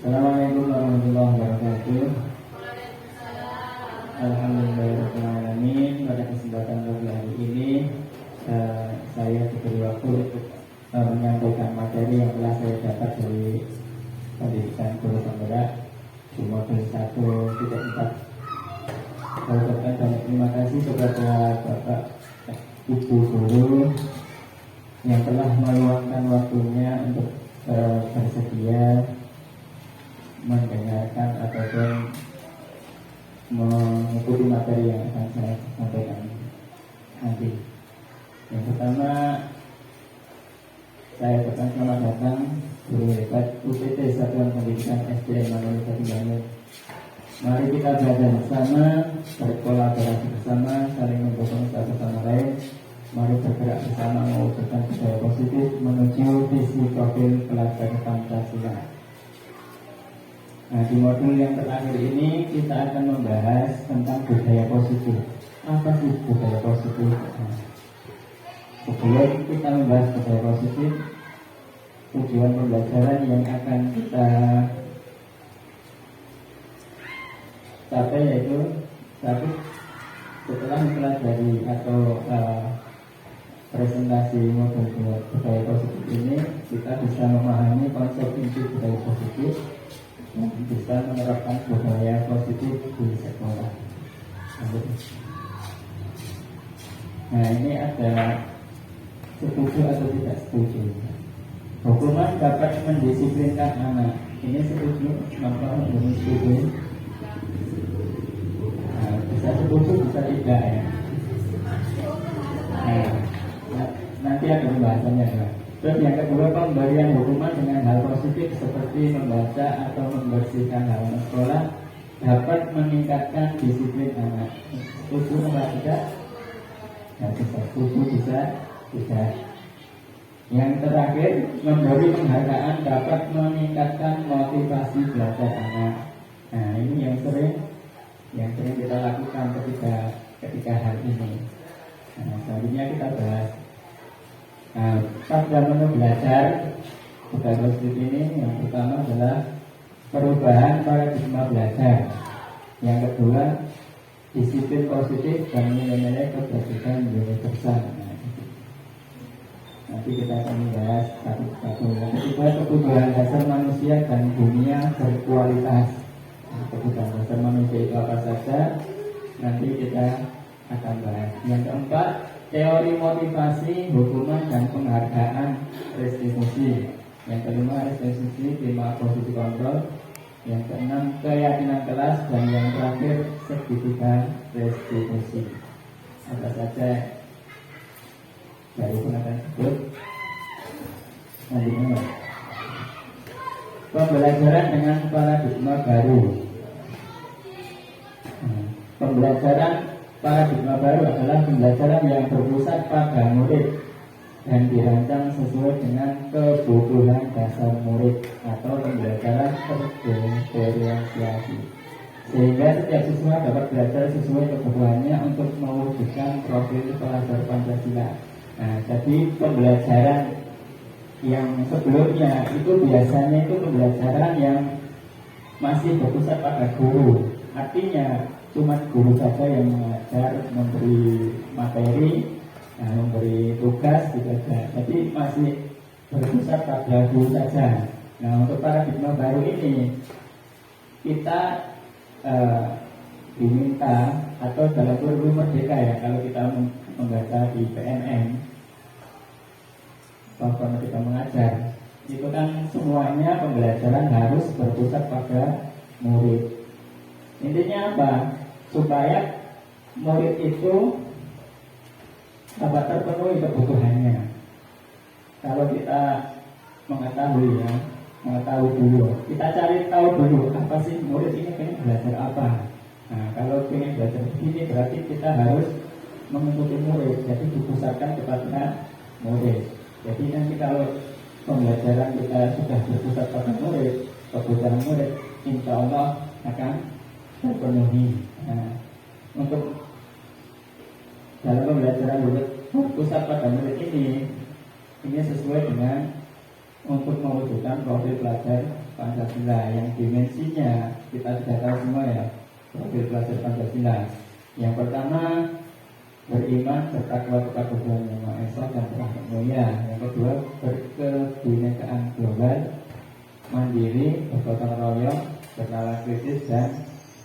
Assalamualaikum warahmatullahi wabarakatuh. Alhamdulillahirrahmanirrahim. Pada kesempatan pagi hari ini saya diberi waktu untuk menyampaikan materi yang telah saya dapat dari pendidikan guru penggerak di modul 1.4. Saya ucapkan banyak terima kasih kepada Bapak Ibu guru yang telah meluangkan waktunya untuk bersedia mendengarkan ataupun mengikuti materi yang akan saya sampaikan nanti. Yang pertama, saya ucapkan selamat datang guru hebat UPT Satuan Pendidikan SDN Manado Jati Bangun. Mari kita belajar bersama, berkolaborasi bersama, saling mendukung satu sama lain. Mari bergerak bersama mewujudkan budaya positif menuju visi profil pelajar Pancasila. Nah, di modul yang terakhir ini kita akan membahas tentang budaya positif. Apa sih budaya positif? Sebelum kita membahas budaya positif, tujuan pembelajaran yang akan kita capai yaitu satu, setelah mempelajari atau presentasi modul budaya positif ini, kita bisa memahami konsep inti budaya positif dan bisa menerapkan budaya positif di sekolah. Nah, ini ada setuju atau tidak setuju. Hukuman dapat mendisiplinkan anak. Ini setuju, maka belum setuju. Nah, bisa setuju, bisa tidak ya. Nah, nanti ada pembahasannya ya. Terus yang kedua, pemberian hukuman dengan hal positif seperti membaca atau membersihkan halaman sekolah dapat meningkatkan disiplin anak. Setuju atau tidak? Nah, bisa setuju, bisa tidak. Yang terakhir, memberi penghargaan dapat meningkatkan motivasi belajar anak. Nah, ini yang sering kita lakukan ketika hal ini. Nah, selanjutnya kita bahas. Nah, pada menu belajar budaya positif ini, yang pertama adalah perubahan paradigma belajar. Yang kedua, disiplin positif dan nilai-nilai kebajikan universal. Nanti kita akan membahas satu-satu. Yang ketiga, kebutuhan dasar manusia dan dunia berkualitas. Kebutuhan dasar manusia itu apa saja? Nanti kita akan bahas. Yang keempat, teori motivasi, hukuman dan penghargaan restitusi. Yang kelima, restitusi, tema positif kontrol. Yang keenam, keyakinan kelas. Dan yang terakhir, sertifikat restitusi. Apa saja dari pengertian tersebut? Selanjutnya, pembelajaran dengan paradigma baru. Pembelajaran paradigma baru adalah pembelajaran yang berpusat pada murid dan dirancang sesuai dengan kebutuhan dasar murid atau pembelajaran terdiferensiasi, sehingga setiap siswa dapat belajar sesuai kebutuhannya untuk mewujudkan profil pelajar Pancasila. Nah, jadi pembelajaran yang sebelumnya itu biasanya itu pembelajaran yang masih berpusat pada guru, artinya cuma guru saja yang mengajar, memberi materi, memberi tugas gitu saja. Jadi masih berpusat pada guru saja. Nah, untuk paradigma baru ini kita diminta, atau dalam kurikulum merdeka ya, kalau kita membaca di PNM, bahwa kita mengajar, itu kan semuanya pembelajaran harus berpusat pada murid. Intinya apa? Supaya murid itu dapat terpenuhi kebutuhannya. Kalau kita mengetahui dulu, kita cari tahu dulu apa sih murid ini pengen belajar apa. Nah, kalau pengen belajar begini berarti kita harus mengikuti murid, jadi dipusatkan kepada murid. Jadi nanti kalau pembelajaran kita sudah berpusat pada murid, kebutuhan murid, insya Allah akan terpenuhi. Nah, untuk dalam pembelajaran murid berpusat pada murid ini sesuai dengan untuk mewujudkan profil pelajar Pancasila yang dimensinya kita sudah tahu semua ya. Profil pelajar Pancasila yang pertama, beriman bertakwa kepada Tuhan Yang Maha Esa dan beragama mulia. Yang kedua, berkebinekaan global, mandiri, bergotong royong, bernalar kritis dan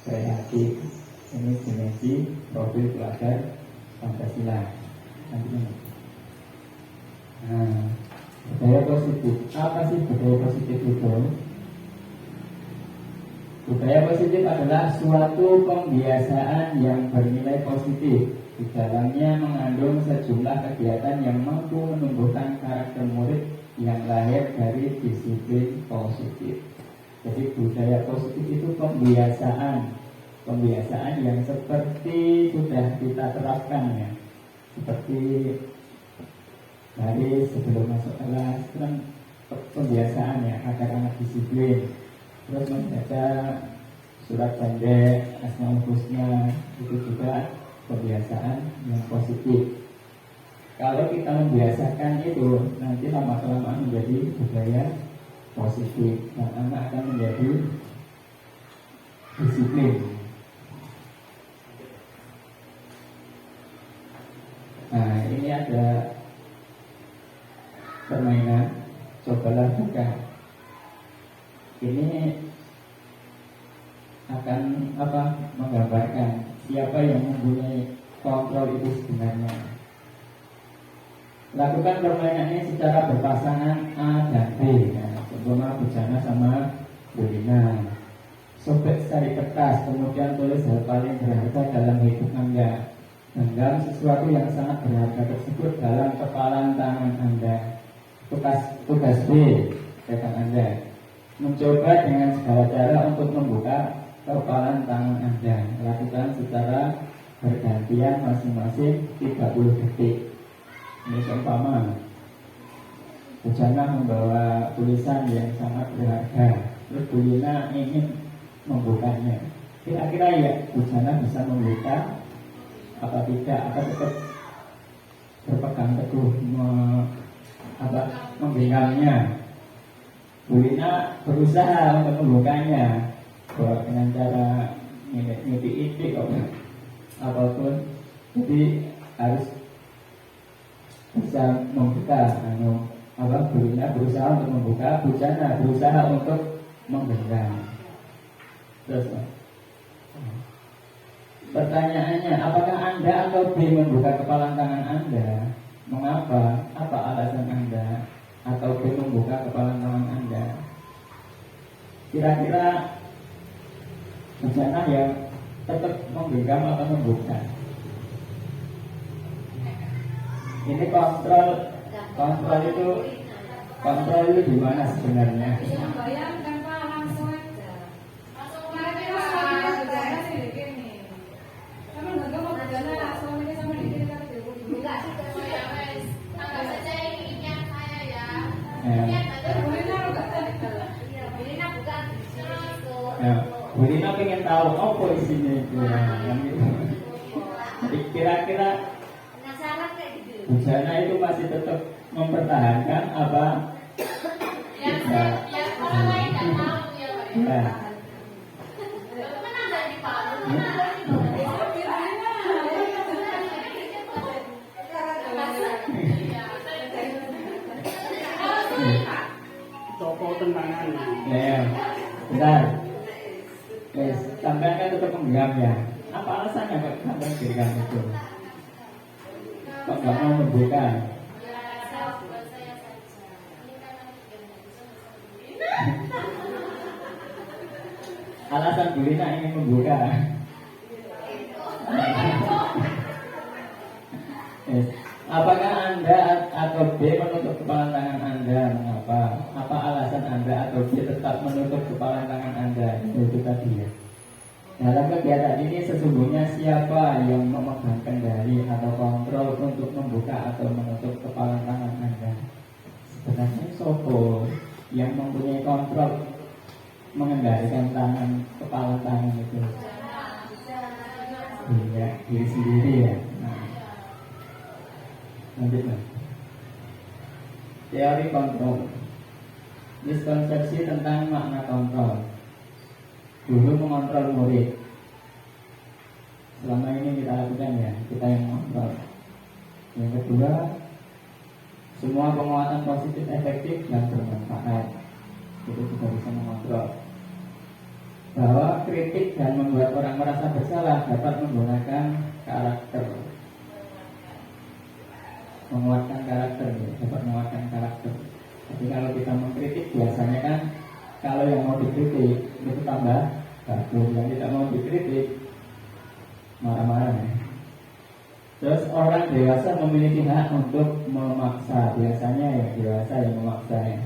kreatif. Ini dimensi profil pelajar Pancasila. Nah, budaya positif. Apa sih budaya positif itu? Budaya positif adalah suatu pembiasaan yang bernilai positif. Di dalamnya mengandung sejumlah kegiatan yang mampu menumbuhkan karakter murid yang lahir dari disiplin positif. Jadi budaya positif itu pembiasaan yang seperti sudah kita terapkan ya. Seperti dari sebelum masuk kelas kan pembiasaan ya agar anak disiplin. Terus membaca surat pendek, Asmaul Husna, itu juga kebiasaan yang positif. Kalau kita membiasakan itu, nanti lama-kelamaan menjadi budaya positif dan anak akan menjadi disiplin. Nah, ini ada permainan, cobalah buka. Ini akan menggambarkan siapa yang mempunyai kontrol itu sebenarnya. Lakukan permainan ini secara berpasangan A dan B. Contohnya Bujana sama Bulina. Sobek cari kertas, kemudian tulis hal paling berharga dalam hidup Anda. Genggam sesuatu yang sangat berharga tersebut dalam kepalan tangan Anda. Tugas B, rekan Anda, mencoba dengan segala cara untuk membuka kepalan tangan Anda. Lakukan secara bergantian masing-masing 30 detik. Ini seumpama Bujana membawa tulisan yang sangat berharga, terus Bulina ingin membukanya. Kira-kira ya Bujana bisa membuka apa tidak, atau tetap berpegang teguh menggenggamnya. Bulina berusaha untuk membukanya dengan cara ngiti-ngiti apapun. Jadi harus bisa membuka. Bulina berusaha untuk membuka, Bujana berusaha untuk menggenggam. Terus pertanyaannya, apakah Anda atau B membuka kepalan tangan Anda? Mengapa? Apa alasan Anda? Atau B membuka kepalan tangan Anda? Kira-kira Bujana yang tetap menggenggam atau membuka? Ini kontrol itu di mana sebenarnya? Bayangkan Pak, langsung aja. Kira-kira Bujana sih di sini. Kamu nggak mau Bujana langsung ini sama di sini kan enggak sih kalau ya wes. Anggap saja ini yang saya ya. Bulina bukan iya, Bulina bukan di sini itu. Bulina pengen tahu apa isinya itu. Jadi kira-kira Penasaran kayak gitu. Bujana itu masih tetap mempertahankan apa? Ya, orang lain nggak tahu ya Pak. Ya. Kan ada di Palu. Toko tentangan. Ya, benar. Sampai kan tetap menggenggam ya. Apa alasannya kok sampai genggam itu? Kok nggak mau membuka? Alasan Bulina ingin membuka. Apakah Anda atau B menutup kepala tangan Anda? Mengapa? Apa alasan Anda atau B tetap menutup kepala tangan Anda? Itu tadi ya. Dalam kegiatan ini sesungguhnya siapa yang memegang kendali atau kontrol untuk membuka atau menutup kepala tangan Anda? Sebenarnya sopo yang mempunyai kontrol mengendalikan kepala tangan itu? Iya, diri sendiri ya. Lanjutlah. Teori kontrol. miskonsepsi tentang makna kontrol. Guru mengontrol murid. Selama ini kita lakukan ya, kita yang mengontrol. Yang kedua, semua penguatan positif efektif dan bermanfaat itu juga bisa mengontrol. Bahwa kritik dan membuat orang merasa bersalah dapat menggunakan karakter, menguatkan karakter, ya, dapat menguatkan karakter. Jadi kalau kita mengkritik biasanya kan kalau yang mau dikritik itu tambah bagus, yang tidak mau dikritik marah-marah ya. Terus orang dewasa memiliki hak untuk memaksa, biasanya ya dewasa yang memaksa ya.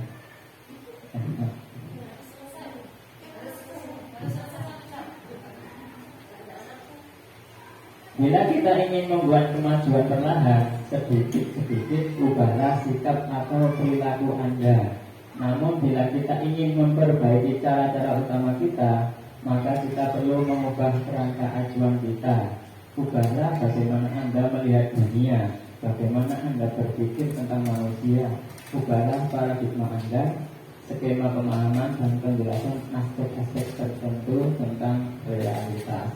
Bila kita ingin membuat kemajuan perlahan, sedikit-sedikit ubahlah sikap atau perilaku Anda. Namun bila kita ingin memperbaiki cara-cara utama kita, maka kita perlu mengubah kerangka acuan kita. Ubahlah bagaimana Anda melihat dunia, bagaimana Anda berpikir tentang manusia. Ubahlah paradigma Anda, skema pemahaman dan penjelasan aspek-aspek tertentu tentang realitas.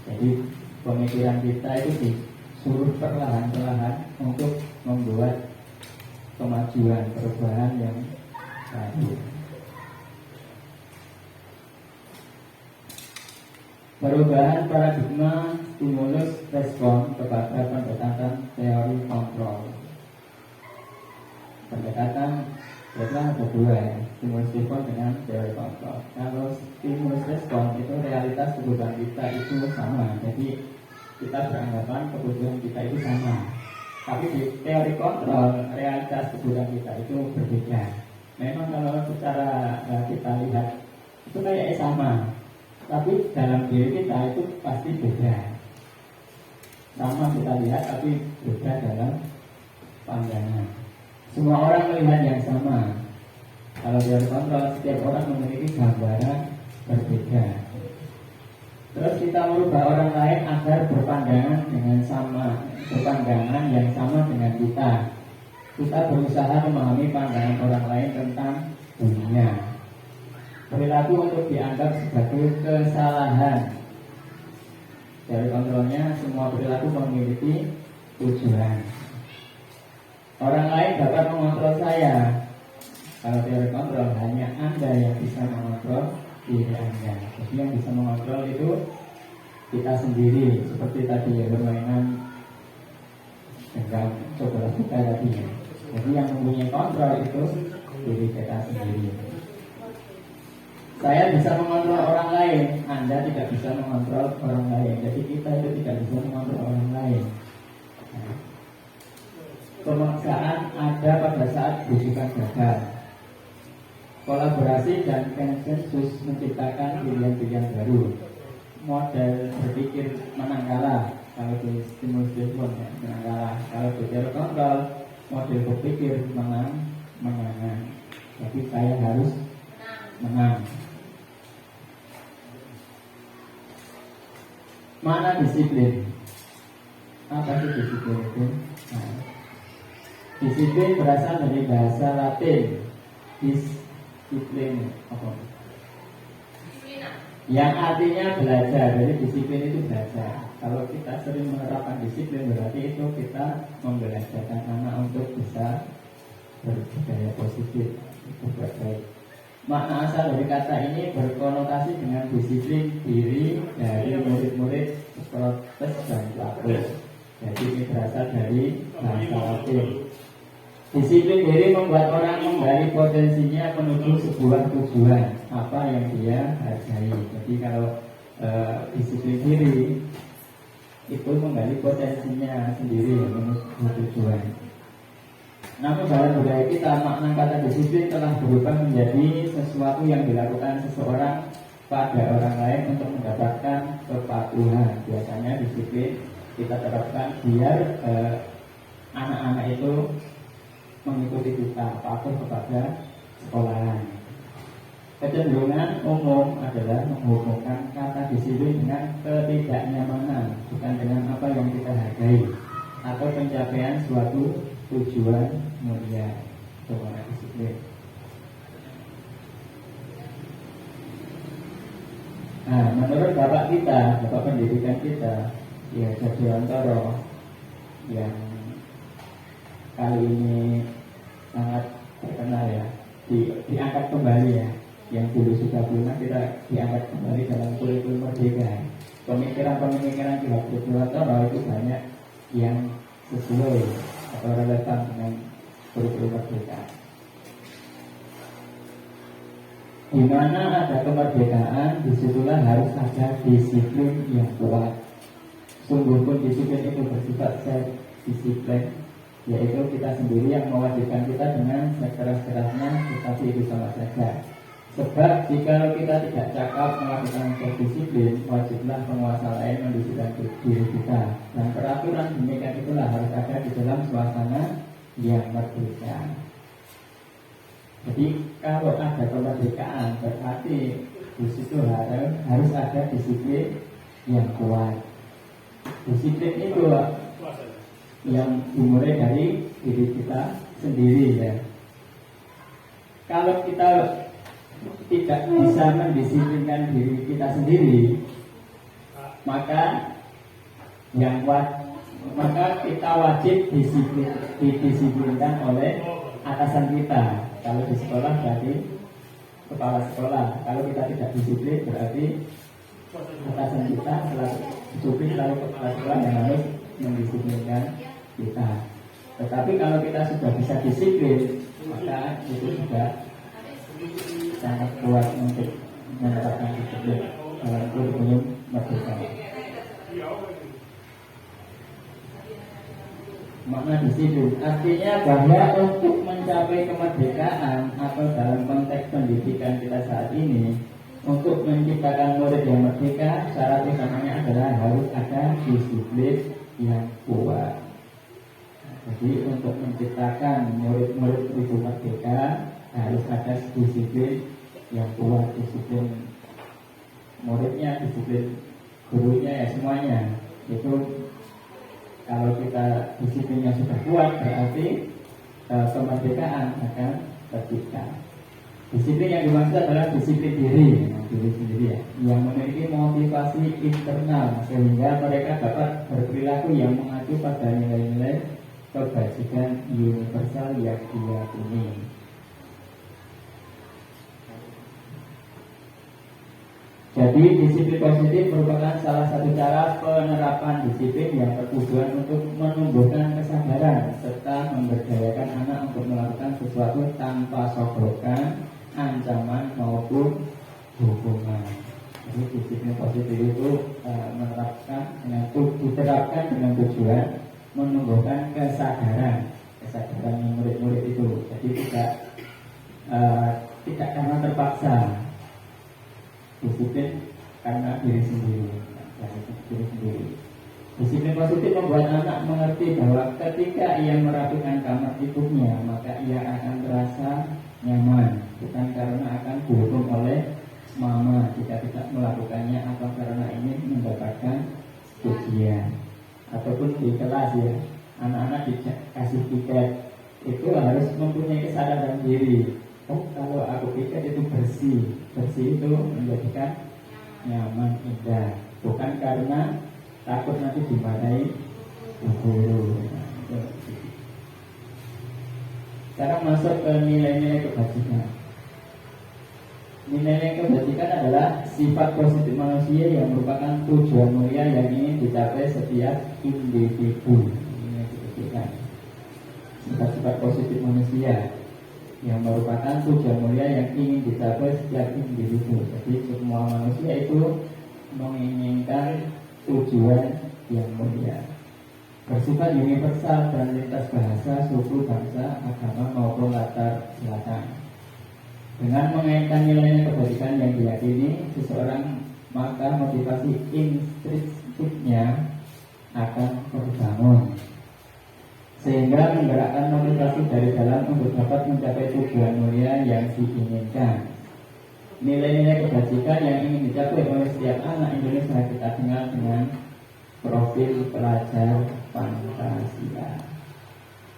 Jadi pemikiran kita itu disuruh perlahan-lahan untuk membuat kemajuan, perubahan yang baru. Perubahan paradigma stimulus respon kepada pendekatan teori kontrol. Pendekatan biasanya ada dua ya, stimulus respon dengan teori kontrol. Kalau stimulus respon itu realitas kebutuhan kita itu sama, jadi kita beranggapan kebutuhan kita itu sama. Tapi di teori kontrol realitas kebutuhan kita itu berbeda. Memang kalau secara kita lihat itu kayaknya sama, tapi dalam diri kita itu pasti beda. Sama kita lihat tapi beda dalam pandangan. Semua orang melihat yang sama. Kalau teori kontrol setiap orang memiliki gambaran berbeda. Terus kita merubah orang lain agar berpandangan yang sama dengan kita. Kita berusaha memahami pandangan orang lain tentang dunia. Perilaku untuk dianggap sebagai kesalahan. Dari kontrolnya, semua perilaku memiliki tujuan. Orang lain dapat mengontrol saya. Kalau teori kontrol, hanya Anda yang bisa mengontrol diri Anda. Jadi yang bisa mengontrol itu kita sendiri. Seperti tadi ya, permainan genggam coba kita tadi ya. Jadi yang mempunyai kontrol itu diri kita sendiri. Saya bisa mengontrol orang lain, Anda tidak bisa mengontrol orang lain. Jadi kita itu tidak bisa mengontrol orang lain. Nah, pemaksaan ada pada saat bujukan gagal. Kolaborasi dan konsensus menciptakan pilihan-pilihan baru. Model berpikir menang kalah. Kalau di stimulus respon ya, menang kalah. Kalau di teori kontrol, model berpikir menang. Jadi saya harus menang. Mana disiplin? Apa sih disiplin itu? Nah, disiplin berasal dari bahasa Latin disiplin apa? Yang artinya belajar. Jadi disiplin itu belajar. Kalau kita sering menerapkan disiplin, berarti itu kita membelajarkan anak untuk bisa berbudaya positif, berbuat baik. Makna asal dari kata ini berkonotasi dengan disiplin diri dari murid-murid protes dan pelaku. Jadi ini berasal dari bahasa Latin. Disiplin diri membuat orang menggali potensinya menuju sebuah tujuan apa yang dia hargai. Jadi kalau disiplin diri itu menggali potensinya sendiri menuju tujuan. Namun dalam budaya kita, makna kata disiplin telah berubah menjadi sesuatu yang dilakukan seseorang pada orang lain untuk mendapatkan kepatuhan. Biasanya disiplin kita terapkan biar anak-anak itu mengikuti kita, patuh kepada sekolahan. Kecenderungan umum adalah menghubungkan kata disiplin dengan ketidaknyamanan, bukan dengan apa yang kita hargai atau pencapaian suatu tujuan mulia. Itu makna disiplin. Nah, menurut bapak kita, bapak pendidikan kita, ya Jadwantoro yang kali ini sangat terkenal ya, diangkat kembali ya, yang dulu sudah punah kita diangkat kembali dalam kurikulum merdeka. Pemikiran-pemikiran Ki Jadwantoro itu banyak yang sesuai atau relevan dengan kurikulum merdeka. Di mana ada kemerdekaan, disitulah harus ada disiplin yang kuat. Sungguh pun disiplin itu bersifat self-disiplin, yaitu kita sendiri yang mewajibkan kita dengan sekeras-kerasnya, tetapi itu sama saja. Sebab jika kita tidak cakap melakukan self-disiplin, wajiblah penguasa lain mendisiplin diri kita. Dan peraturan demikian itulah harus ada di dalam suasana yang merdeka. Jadi kalau ada kemerdekaan berarti di situ harus ada disiplin yang kuat. Disiplin itu yang dimulai dari diri kita sendiri ya. Kalau kita tidak bisa mendisiplinkan diri kita sendiri, maka kita wajib didisiplinkan oleh atasan kita. Kalau di sekolah berarti kepala sekolah. Kalau kita tidak disiplin berarti atasan kita selalu kepala sekolah yang harus mendisiplinkan kita. Tetapi kalau kita sudah bisa disiplin, maka itu sudah sangat kuat untuk menerapkan disiplin dalam kurikulum merdeka. Makna disiplin artinya bahwa untuk mencapai kemerdekaan atau dalam konteks pendidikan kita saat ini, untuk menciptakan murid yang merdeka, syarat utamanya adalah harus ada disiplin yang kuat. Jadi untuk menciptakan murid-murid itu merdeka harus ada disiplin yang kuat, disiplin muridnya, disiplin gurunya, ya semuanya itu. Kalau kita disiplinnya sudah kuat, berarti kemerdekaan akan tercipta. Disiplin yang dimaksud adalah disiplin diri sendiri ya, yang memiliki motivasi internal sehingga mereka dapat berperilaku yang mengacu pada nilai-nilai kebajikan universal yang diyakini. Jadi disiplin positif merupakan salah satu cara penerapan disiplin yang bertujuan untuk menumbuhkan kesadaran serta memberdayakan anak untuk melakukan sesuatu tanpa sogokan, ancaman maupun hukuman. Jadi disiplin positif itu diterapkan dengan tujuan menumbuhkan kesadaran murid-murid itu. Jadi tidak karena terpaksa. Disiplin karena diri sendiri. Disiplin positif membuat anak mengerti bahwa ketika ia merapikan kamar tidurnya, maka ia akan merasa nyaman, bukan karena akan dihukum oleh mama jika tidak melakukannya, atau karena ingin mendapatkan pujian. Ataupun di kelas ya, anak-anak dikasih tiket itu harus mempunyai kesadaran diri. Oh, kalau aku pikir itu bersih itu menjadikan nyaman, indah, bukan karena takut nanti dimarahi guru. Sekarang masuk ke nilai-nilai kebajikan. Nilai-nilai kebajikan adalah sifat positif manusia yang merupakan tujuan mulia yang ingin dicapai setiap individu. Ini kebajikan. Sifat-sifat positif manusia yang merupakan tujuan mulia yang ingin dicapai setiap individu. Jadi semua manusia itu menginginkan tujuan yang mulia, bersifat universal dan lintas bahasa, suku, bangsa, agama maupun latar belakang. Dengan mengaitkan nilai kebajikan yang diyakini seseorang, maka motivasi intrinsipnya akan terbangun, sehingga menggerakkan motivasi dari dalam untuk dapat mencapai tujuan mulia yang diinginkan. Nilai-nilai kebajikan yang ingin dicapai oleh setiap anak Indonesia kita kenal dengan profil pelajar Pancasila.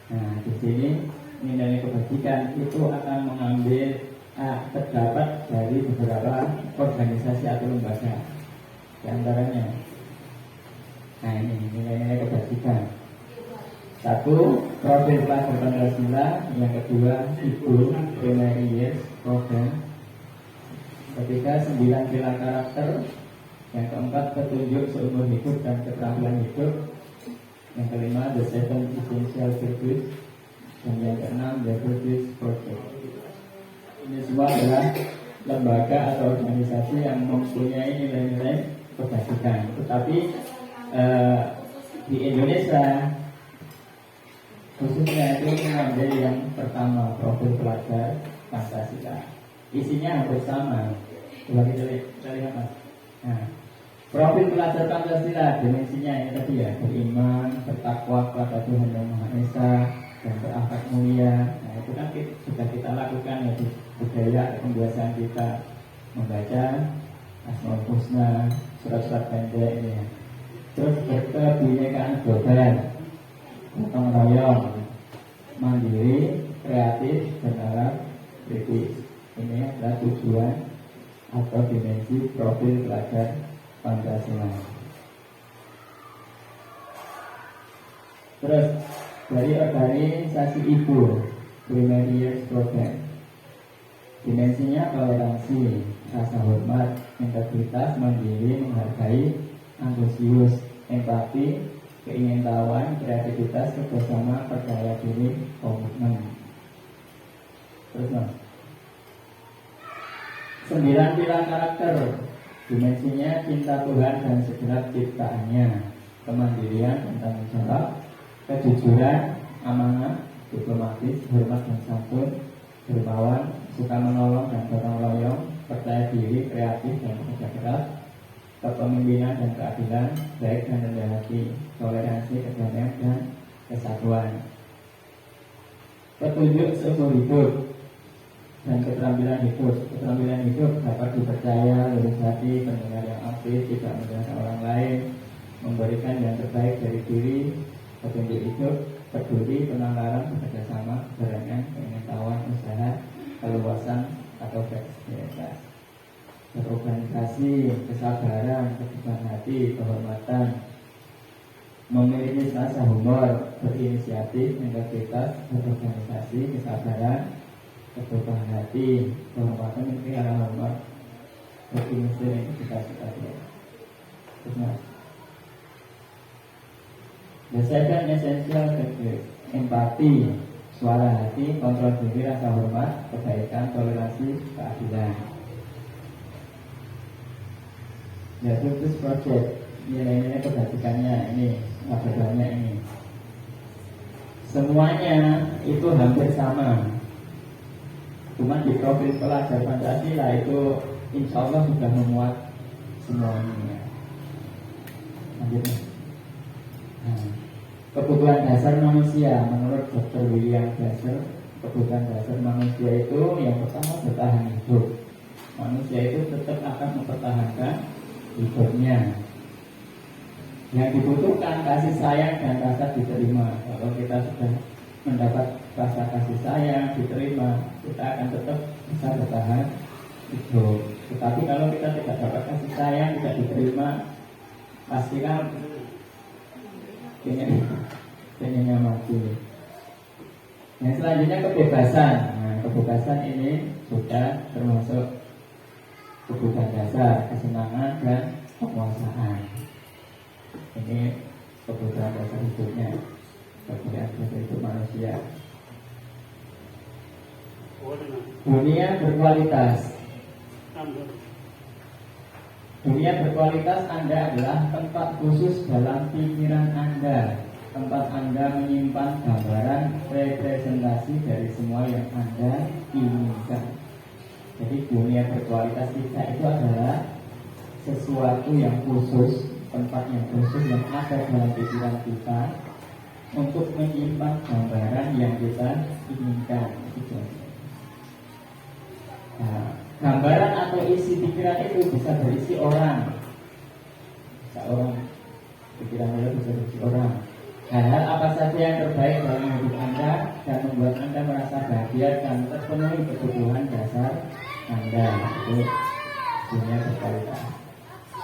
Nah, di sini nilai kebajikan itu akan mengambil terdapat dari beberapa organisasi atau lembaga. Di antaranya, nah ini nilai-nilai kebajikan. Satu, profil pelajar Pancasila. Yang kedua, figur primary years program. Ketiga, 9 pilar karakter. Yang keempat, petunjuk seumur hidup dan keterampilan hidup. Yang kelima, the 7 essential virtues. Dan yang keenam, the virtues project. Ini semua adalah lembaga atau organisasi yang mempunyai nilai-nilai kebajikan. Tetapi di Indonesia khususnya itu mengambil yang pertama, profil pelajar Pancasila. Isinya hampir sama. Coba kita lihat Mas. Nah, profil pelajar Pancasila dimensinya ini tadi ya, beriman, bertakwa kepada Tuhan Yang Maha Esa, dan berakhlak mulia. Nah itu kan sudah kita lakukan ya di budaya pembiasaan kita membaca Asmaul Husna, surat-surat pendek ini ya. Terus kebinekaan global, gotong royong, mandiri, kreatif, berharap, kritis. Ini adalah tujuan atau dimensi profil pelajar Pancasila. Terus dari organisasi ibu primary years program, dimensinya toleransi, rasa hormat, integritas, mandiri, menghargai, antusius, empati, keingintahuan, kreativitas, kerjasama, percaya diri, komitmen. Terus Mas, 9 pilar karakter, dimensinya cinta Tuhan dan segenap ciptaannya, kemandirian dan tanggung jawab, kejujuran, amanah, diplomatis, hormat dan santun, dermawan, suka menolong dan gotong royong, percaya diri, kreatif dan bekerja keras, kepemimpinan dan keadilan, baik dan rendah hati, toleransi, kedamaian dan kesatuan. Petunjuk seumur hidup dan keterampilan hidup. Keterampilan hidup dapat dipercaya, lurus hati, pendengar yang aktif, tidak menyalahkan orang lain, memberikan yang terbaik dari diri. Petunjuk hidup, peduli, penangkaran, bekerjasama, keberanian, pengetahuan, usaha, keluasan atau fleksibilitas. Berorganisasi, kesabaran, kebukaan hati, kehormatan, memiliki rasa humor, berinisiatif, integritas, berorganisasi, kesabaran, kebukaan hati, kehormatan, memiliki rasa humor, berinisiatif, integritas. Terus Mas, the 7 essential virtues, empati, suara hati, kontrol diri, rasa hormat, kebaikan, toleransi, keadilan. The virtues project, nilai-nilai kebajikannya ini, kabarnya ini. Semuanya itu hampir sama. Cuma di profil pelajar Pancasila itu insya Allah sudah memuat semuanya. Lanjutnya. Nah, kebutuhan dasar manusia menurut Dr. William Glasser, kebutuhan dasar manusia itu yang pertama bertahan hidup. Manusia itu tetap akan mempertahankan hidupnya. Yang dibutuhkan kasih sayang dan rasa diterima. Kalau kita sudah mendapat rasa kasih sayang, diterima, kita akan tetap bisa bertahan hidup. Tetapi kalau kita tidak dapat kasih sayang, tidak diterima, pasti kan pengennya mati. Yang selanjutnya kebebasan. Nah, kebebasan ini sudah termasuk kebutuhan dasar, kesenangan dan penguasaan. Ini kebutuhan dasar hidupnya, kebutuhan dasar hidup manusia. Dunia berkualitas. Dunia berkualitas Anda adalah tempat khusus dalam pikiran Anda, tempat Anda menyimpan gambaran representasi dari semua yang Anda inginkan. Jadi dunia berkualitas kita itu adalah sesuatu yang khusus, tempat yang khusus yang ada dalam pikiran kita untuk menyimpan gambaran yang kita inginkan. Nah, gambaran atau isi pikiran itu bisa berisi orang. Bisa orang, pikiran itu bisa berisi orang. Hal-hal apa saja yang terbaik dalam hidup Anda dan membuat Anda merasa bahagia dan terpenuhi kebutuhan dasar Anda. Itu dunia berkualitas.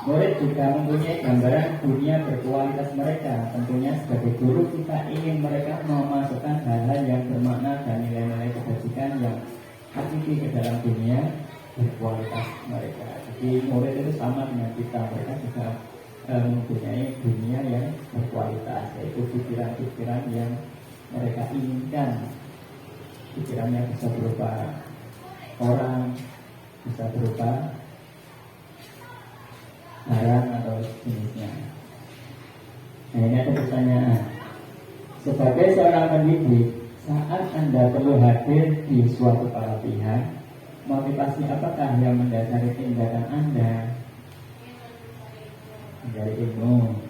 Murid juga mempunyai gambaran dunia berkualitas mereka. Tentunya sebagai guru kita ingin mereka memasukkan hal-hal yang bermakna dan nilai-nilai kebajikan yang hakiki ke dalam dunia berkualitas mereka. Jadi murid itu sama dengan kita, mereka juga mempunyai dunia yang berkualitas, yaitu pikiran-pikiran yang mereka inginkan. Pikiran yang bisa berupa orang, bisa berupa barang atau jenisnya. Nah, ini ada pertanyaan. Sebagai seorang pendidik, saat Anda perlu hadir di suatu pelatihan, motivasi apakah yang mendasari tindakan Anda? Dari ilmu.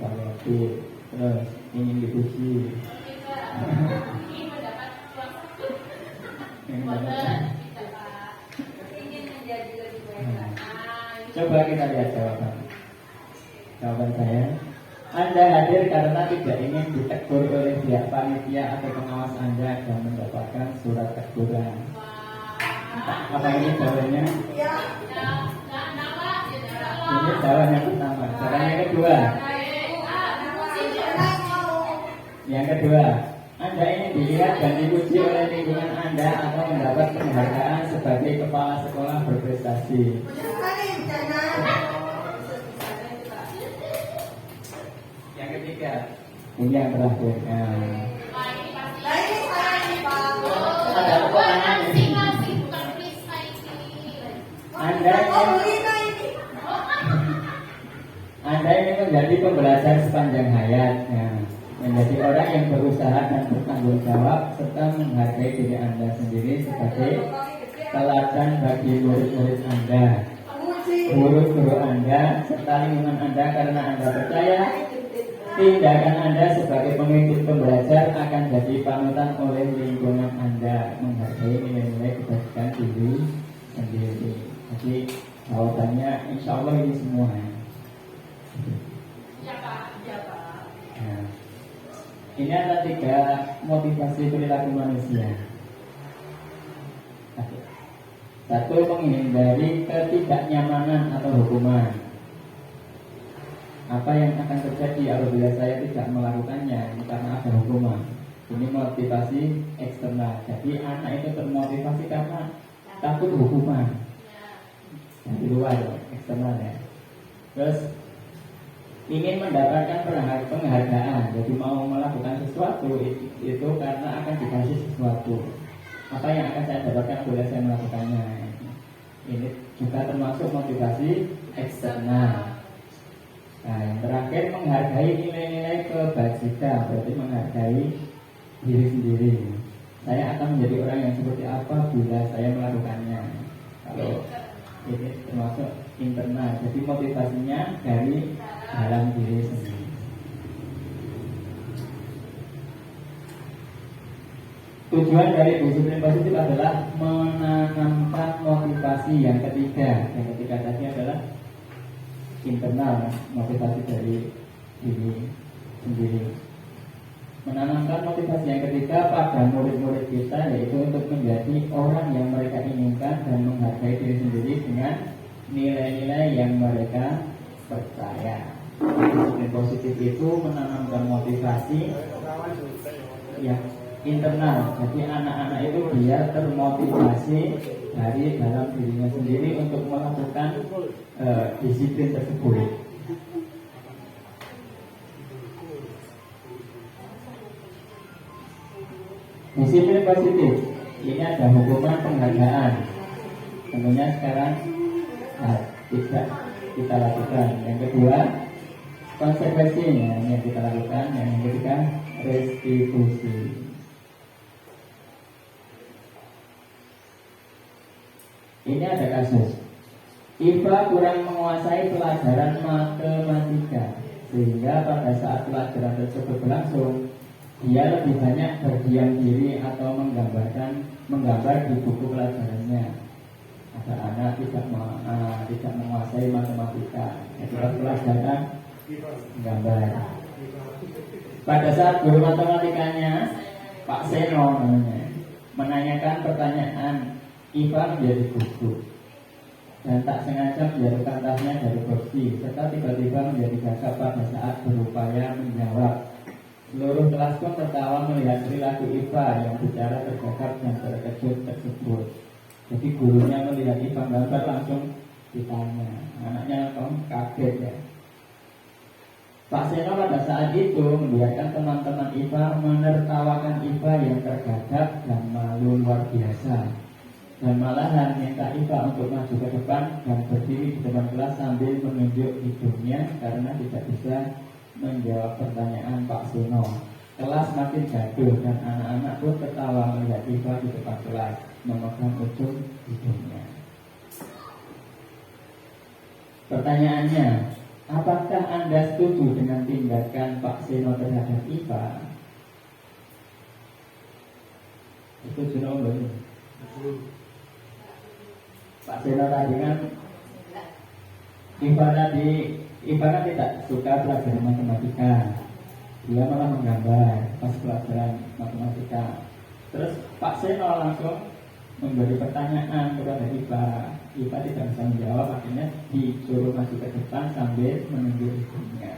Variatif. Terus ingin dipuji. Ingin menjadi lebih baik. Coba kita lihat jawaban. Jawaban saya, Anda hadir karena tidak ingin ditegur oleh pihak panitia atau pengawas Anda dan mendapatkan surat teguran. Apa ini jawabannya? Ini jawaban yang pertama. Jawaban yang kedua. Yang kedua, Anda ingin dilihat dan dipuji oleh lingkungan Anda atau mendapat penghargaan sebagai kepala sekolah berprestasi. Yang ketiga, ini yang terakhir. Ada pertanyaan ini. Anda ini menjadi pembelajar sepanjang hayat, menjadi orang yang berusaha dan bertanggung jawab serta menghargai diri Anda sendiri sebagai teladan bagi murid-murid Anda, guru-guru Anda, serta lingkungan Anda, karena Anda percaya tindakan Anda sebagai pengikut pembelajar akan jadi panutan oleh lingkungan Anda, menghargai nilai-nilai kebajikan diri sendiri. Jadi jawabannya insya Allah ini semua. Nah, ini ada 3 motivasi perilaku manusia. Satu, menghindari ketidaknyamanan atau hukuman. Apa yang akan terjadi apabila saya tidak melakukannya? Ini karena ada hukuman. Ini motivasi eksternal. Jadi anak itu termotivasi karena takut hukuman. Dari luar, eksternal ya. Terus ingin mendapatkan penghargaan. Jadi mau melakukan sesuatu itu karena akan dikasih sesuatu. Apa yang akan saya dapatkan apabila saya melakukannya? Ini juga termasuk motivasi eksternal. Nah, yang terakhir, menghargai nilai-nilai kebajikan, berarti menghargai diri sendiri. Saya akan menjadi orang yang seperti apa bila saya melakukannya. Kalau ini termasuk internal, jadi motivasinya dari dalam diri sendiri. Tujuan dari disiplin positif adalah menanamkan motivasi yang ketiga. Yang ketiga tadi adalah internal, motivasi dari diri sendiri. Menanamkan motivasi yang ketiga pada murid-murid kita, yaitu untuk menjadi orang yang mereka inginkan dan menghargai diri sendiri dengan nilai-nilai yang mereka percaya. Disiplin positif itu menanamkan motivasi yang internal. Jadi anak-anak itu dia termotivasi dari dalam dirinya sendiri untuk melakukan disiplin tersebut. Disiplin positif ini ada hukuman penghargaan. Tentunya sekarang tidak kita lakukan. Yang kedua, konsekuensinya yang kita lakukan. Yang ketiga, restitusi. Ini ada kasus Iva kurang menguasai pelajaran matematika, sehingga pada saat pelajaran tersebut berlangsung, dia lebih banyak berdiam diri atau menggambar di buku pelajarannya. Ada anak tidak menguasai matematika, ketika pelajaran gambar. Pada saat guru matematikanya Pak Seno namanya, menanyakan pertanyaan, Iva menjadi gugup dan tak sengaja menjatuhkan tasnya dari kursi, serta tiba-tiba menjadi gagap pada saat berupaya menjawab. Seluruh kelas pun tertawa melihat perilaku Iva yang bicara tergagap dan terkejut tersebut. Jadi gurunya melihat Iva gambar langsung ditanya, anaknya kaget ya. Pak Seno pada saat itu membiarkan teman-teman Iva menertawakan Iva yang tergagap dan malu luar biasa, dan malahan minta Iva untuk maju ke depan dan berdiri di depan kelas sambil menunjuk hidungnya karena tidak bisa menjawab pertanyaan Pak Seno. Kelas makin gaduh dan anak-anak pun tertawa melihat Iva di depan kelas memegang ujung hidungnya. Pertanyaannya, apakah Anda setuju dengan tindakan Pak Seno terhadap Iva? Setuju belum? Pak Seno tadi kan Iva kan tidak suka pelajaran matematika. Dia malah menggambar pas pelajaran matematika. Terus Pak Seno langsung memberi pertanyaan kepada Iva. Iva tidak bisa menjawab, akhirnya disuruh maju ke depan sambil menunjuk hidungnya.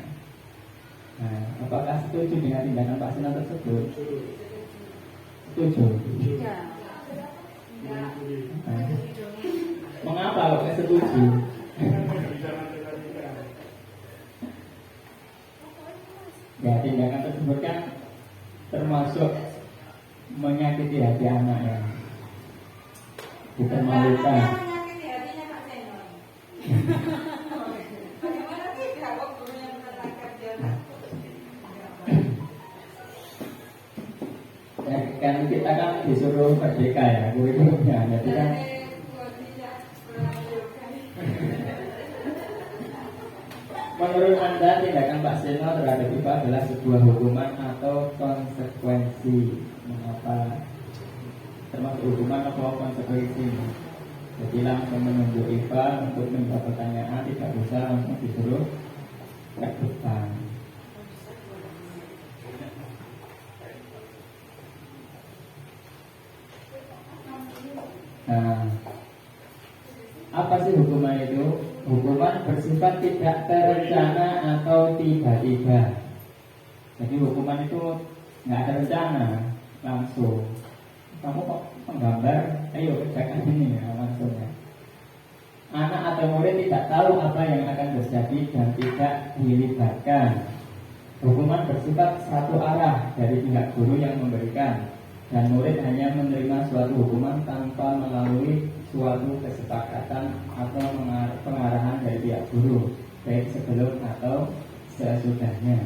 Nah, apakah setuju dengan tindakan Pak Seno tersebut? Setuju. Nah, mengapa kok setuju? Ya, tindakan tersebut kan termasuk menyakiti hati anak ya, bukan memalukan. Menyakiti hatinya Pak Seno. Bagaimana tidak kok gurunya mengatakan dia Ya, kan kita kan disuruh merdeka ya, kurikulumnya. Jadi kan menurut Anda tindakan Pak Seno terhadap Iva adalah sebuah hukuman atau konsekuensi? Mengapa? Termasuk hukuman atau konsekuensi? Jadi langsung menunjuk Iva untuk menjawab pertanyaan, tidak bisa langsung disuruh ke depan. Nah, apa sih hukuman itu? Hukuman bersifat tidak terencana atau tiba-tiba. Jadi hukuman itu nggak ada rencana, langsung. Kamu kok menggambar, ayo kerjakan ini ya, langsung ya. Anak atau murid tidak tahu apa yang akan terjadi dan tidak dilibatkan. Hukuman bersifat satu arah dari pihak guru yang memberikan, dan murid hanya menerima suatu hukuman tanpa melalui suatu kesepakatan atau pengarahan dari pihak guru, baik sebelum atau sesudahnya.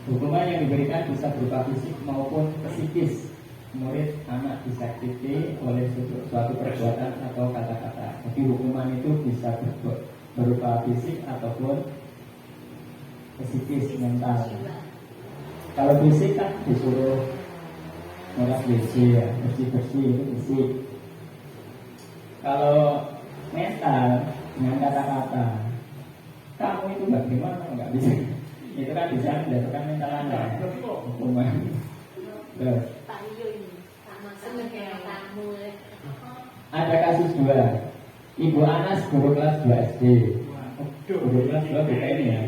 Hukuman yang diberikan bisa berupa fisik maupun psikis. Murid anak disakiti oleh suatu perbuatan atau kata-kata. Jadi hukuman itu bisa berupa fisik ataupun psikis, mental. Kalau fisik kan disuruh ngolah WC ya, bersih-bersih itu fisik. Kalau mental dengan kata-kata, kamu itu bagaimana, nggak bisa. Itu kan bisa menjatuhkan mental Anda. Hukuman. Terus ada kasus dua. Ibu Anas guru kelas 2 SD. Guru kelas 2 BK ini ya,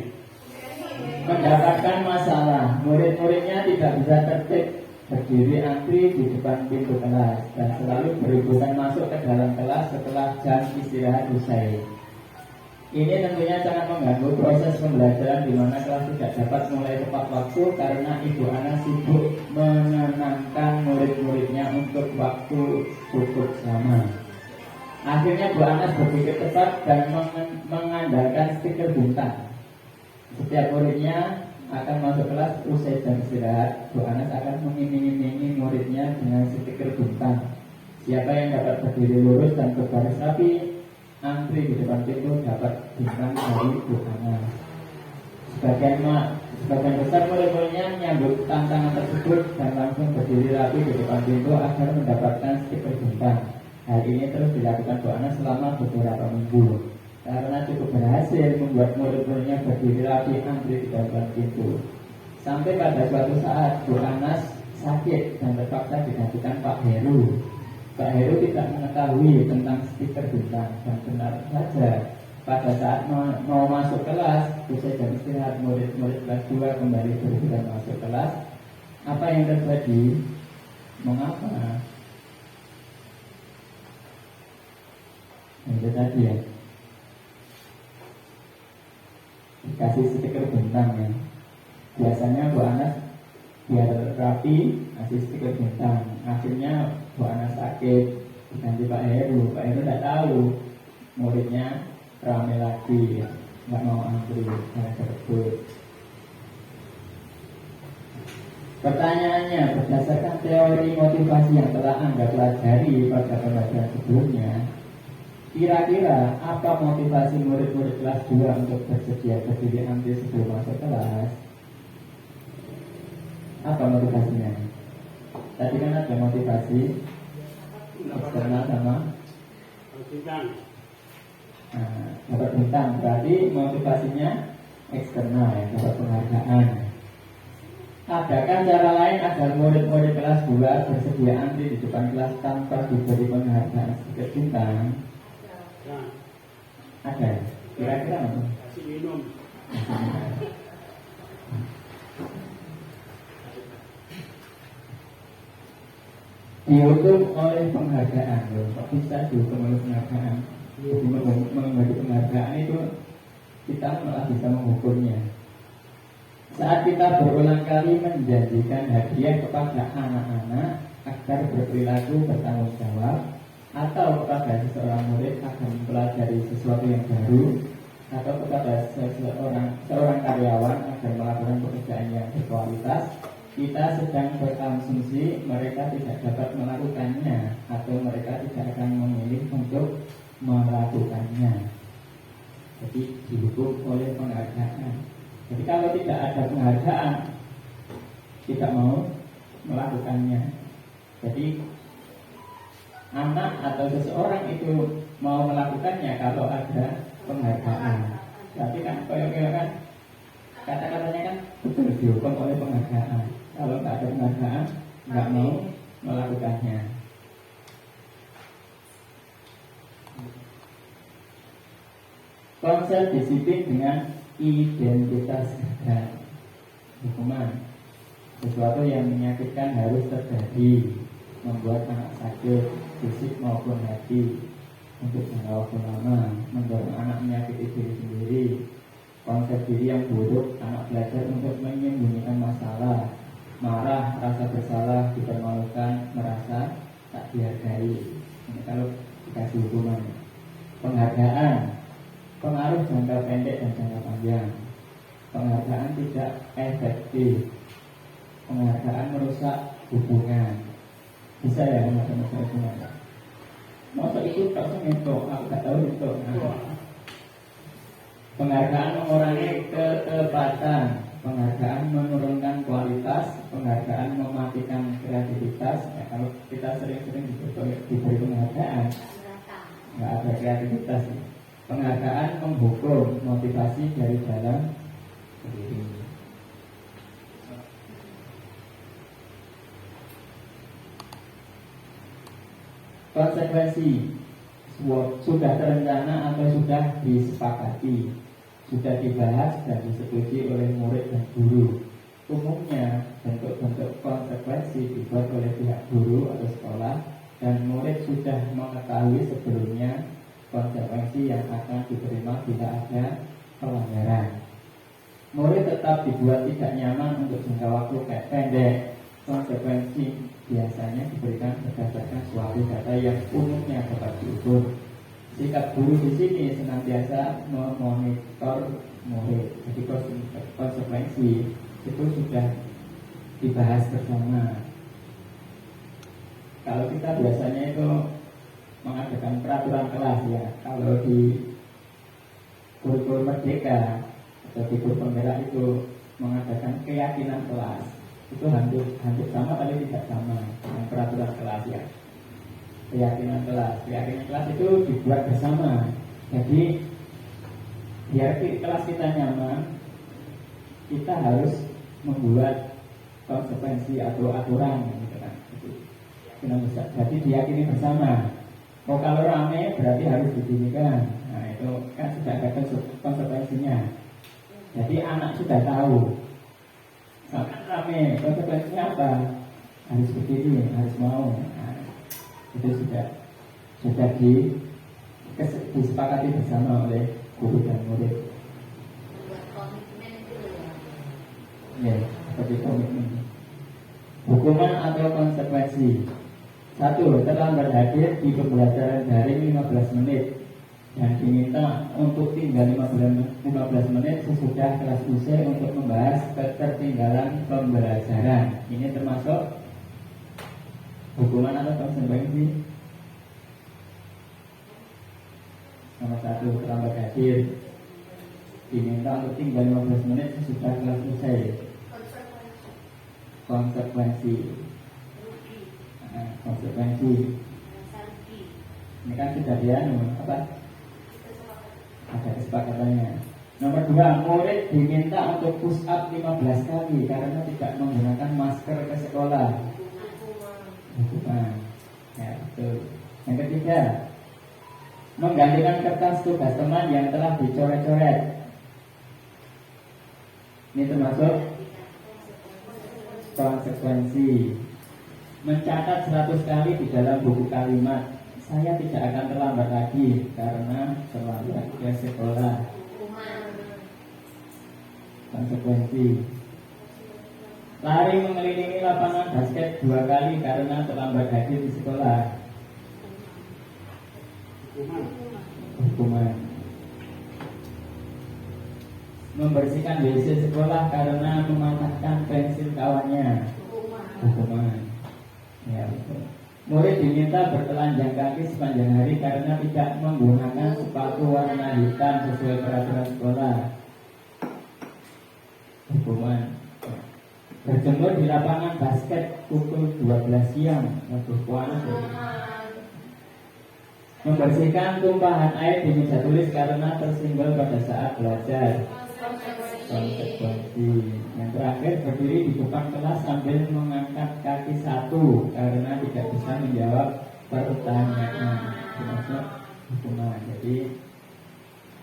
mendapatkan masalah. Murid-muridnya tidak bisa tertib, berdiri antri di depan pintu kelas dan selalu berebutan masuk ke dalam kelas setelah jam istirahat usai. Ini tentunya sangat mengganggu proses pembelajaran di mana kelas tidak dapat mulai tepat waktu karena Ibu Ana sibuk menenangkan murid-muridnya untuk waktu cukup lama. Akhirnya Bu Anas berpikir tepat dan mengandalkan stiker bintang. Setiap muridnya akan masuk kelas usai jam istirahat, Bu Anas akan mengiming-imingi muridnya dengan stiker bintang. Siapa yang dapat berdiri lurus dan berbaris rapi, antri di depan pintu dapat bintang dari Bu Anas. Sebagian besar murid-muridnya menyambut tantangan tersebut dan langsung berdiri rapi di depan pintu agar mendapatkan stiker bintang. Hal ini terus dilakukan Bu Anas selama beberapa minggu karena cukup berhasil membuat murid-muridnya berdiri rapi antri di depan pintu. Sampai pada suatu saat Bu Anas sakit dan terpaksa digantikan Pak Heru. Pak Heru tidak mengetahui tentang stiker bintang dan benar saja pada saat mau masuk kelas, usai jam istirahat murid-murid kelas 2 kembali bergerak masuk kelas. Apa yang terjadi? Mengapa? Itu tadi ya, dikasih stiker bintang ya. Biasanya Bu Anas biar rapi kasih stiker bintang. Akhirnya Bu Anas sakit diganti Pak Heru. Pak Heru tidak tahu muridnya ramai lagi, nggak mau antri karena tersebut. Pertanyaannya, berdasarkan teori motivasi yang telah Anda pelajari pada pembelajaran sebelumnya, kira-kira apa motivasi murid-murid kelas 2 untuk bersedia berdiri antri sebelum masuk kelas? Apa motivasinya? Tadi kan ada motivasi eksternal sama bintang. Dapat bintang, berarti motivasinya eksternal ya, dapat penghargaan. Adakah cara lain agar murid-murid kelas 2 bersedia antri di depan kelas tanpa diberi penghargaan sedikit bintang? Ya, Ada? Kira-kira apa? kasih minum. Dihukum oleh penghargaan loh. Kok bisa dihukum oleh penghargaan? Jadi memberi penghargaan itu kita malah bisa menghukumnya. Saat kita berulang kali menjanjikan hadiah kepada anak-anak agar berperilaku bertanggung jawab, atau kepada seseorang murid agar mempelajari sesuatu yang baru, atau kepada seorang karyawan agar melakukan pekerjaan yang berkualitas, kita sedang berasumsi mereka tidak dapat melakukannya atau mereka tidak akan memilih untuk melakukannya. Jadi dihukum oleh penghargaan. Jadi kalau tidak ada penghargaan, tidak mau melakukannya. Jadi anak atau seseorang itu mau melakukannya kalau ada penghargaan. Tapi kan koyo-koyo kan kata-katanya kan betul dihukum oleh penghargaan. Kalau tidak ada penghargaan, nggak mau melakukannya. Konsep disiplin dengan identitas gagal. Hukuman sesuatu yang menyakitkan harus terjadi, membuat anak sakit fisik maupun hati untuk jangka waktu lama, mendorong anak menyakiti diri sendiri, konsep diri yang buruk, anak belajar untuk menyembunyikan masalah, marah, rasa bersalah, dipermalukan, merasa tak dihargai. Ini kalau dikasih hukuman. Penghargaan, pengaruh jangka pendek dan jangka panjang. Penghargaan tidak efektif. Penghargaan merusak hubungan. Bisa ya merusak hubungan. Masa itu tak sengaja, aku tak tahu itu. Penghargaan mengurangi ketepatan. Penghargaan menurunkan kualitas. Penghargaan mematikan kreativitas. Ya, kalau kita sering-sering diberi penghargaan, nggak ada kreativitas. Penghargaan menghukum motivasi dari dalam diri. Konsekuensi sudah terencana atau sudah disepakati, sudah dibahas dan disetujui oleh murid dan guru. Umumnya bentuk-bentuk konsekuensi dibuat oleh pihak guru atau sekolah, dan murid sudah mengetahui sebelumnya konsekuensi yang akan diterima bila ada pelanggaran. Murid tetap dibuat tidak nyaman untuk jangka waktu pendek. Konsekuensi biasanya diberikan berdasarkan suatu data yang umumnya dapat diukur. Sikap guru di sini senantiasa memonitor murid. Jadi konsekuensi itu sudah dibahas bersama. Kalau kita biasanya itu mengadakan peraturan kelas ya, kalau di kurikulum merdeka atau di kurikulum merah itu mengadakan keyakinan kelas, itu hampir sama tapi tidak sama dengan peraturan kelas ya. Keyakinan kelas itu dibuat bersama. Jadi biar kelas kita nyaman, kita harus membuat konsekuensi atau aturan gitu kan. Jadi diyakini bersama. Kalau rame berarti harus didirikan. Nah itu kan sudah ada konsekuensinya. Jadi anak sudah tahu. Misalkan rame, konsekuensinya apa? Harus begini, harus mau. Nah, itu sudah disepakati bersama oleh guru dan murid. Buat komitmen itu Ya, seperti komitmen. Hukuman atau konsekuensi. 1. Terlambat hadir di pembelajaran daring 15 menit dan diminta untuk tinggal 15 menit sesudah kelas usai untuk membahas ketertinggalan pembelajaran. Ini termasuk hukuman atau konsekuensi. Nomor 1, terlambat hadir diminta untuk tinggal 15 menit sesudah kelas usai. Konsekuensi. Konsekuensi. Ini kan sudah apa? Ada kesepakatannya. Nomor 2, murid diminta untuk push up 15 kali karena tidak menggunakan masker ke sekolah. Hukuman. Ya, betul. Yang ketiga, menggantikan kertas tugas teman yang telah dicoret-coret. Ini termasuk konsekuensi. Mencatat 100 kali di dalam buku kalimat, saya tidak akan terlambat lagi karena terlambat ke sekolah. Konsekuensi. Lari mengelilingi lapangan basket 2 kali karena terlambat hadir di sekolah. Hukuman. Membersihkan WC sekolah karena mematahkan pensil kawannya. Hukuman. Ya, betul. Murid diminta bertelanjang kaki sepanjang hari karena tidak menggunakan sepatu warna hitam sesuai peraturan sekolah. Hukuman. Berjemur di lapangan basket pukul 12 siang. Waduh, panas. Membersihkan tumpahan air di meja tulis karena tersinggol pada saat belajar. Konsekuensi. Yang terakhir, berdiri di depan kelas sambil mengangkat kaki 1 karena tidak bisa menjawab pertanyaan. Termasuk hukuman. Jadi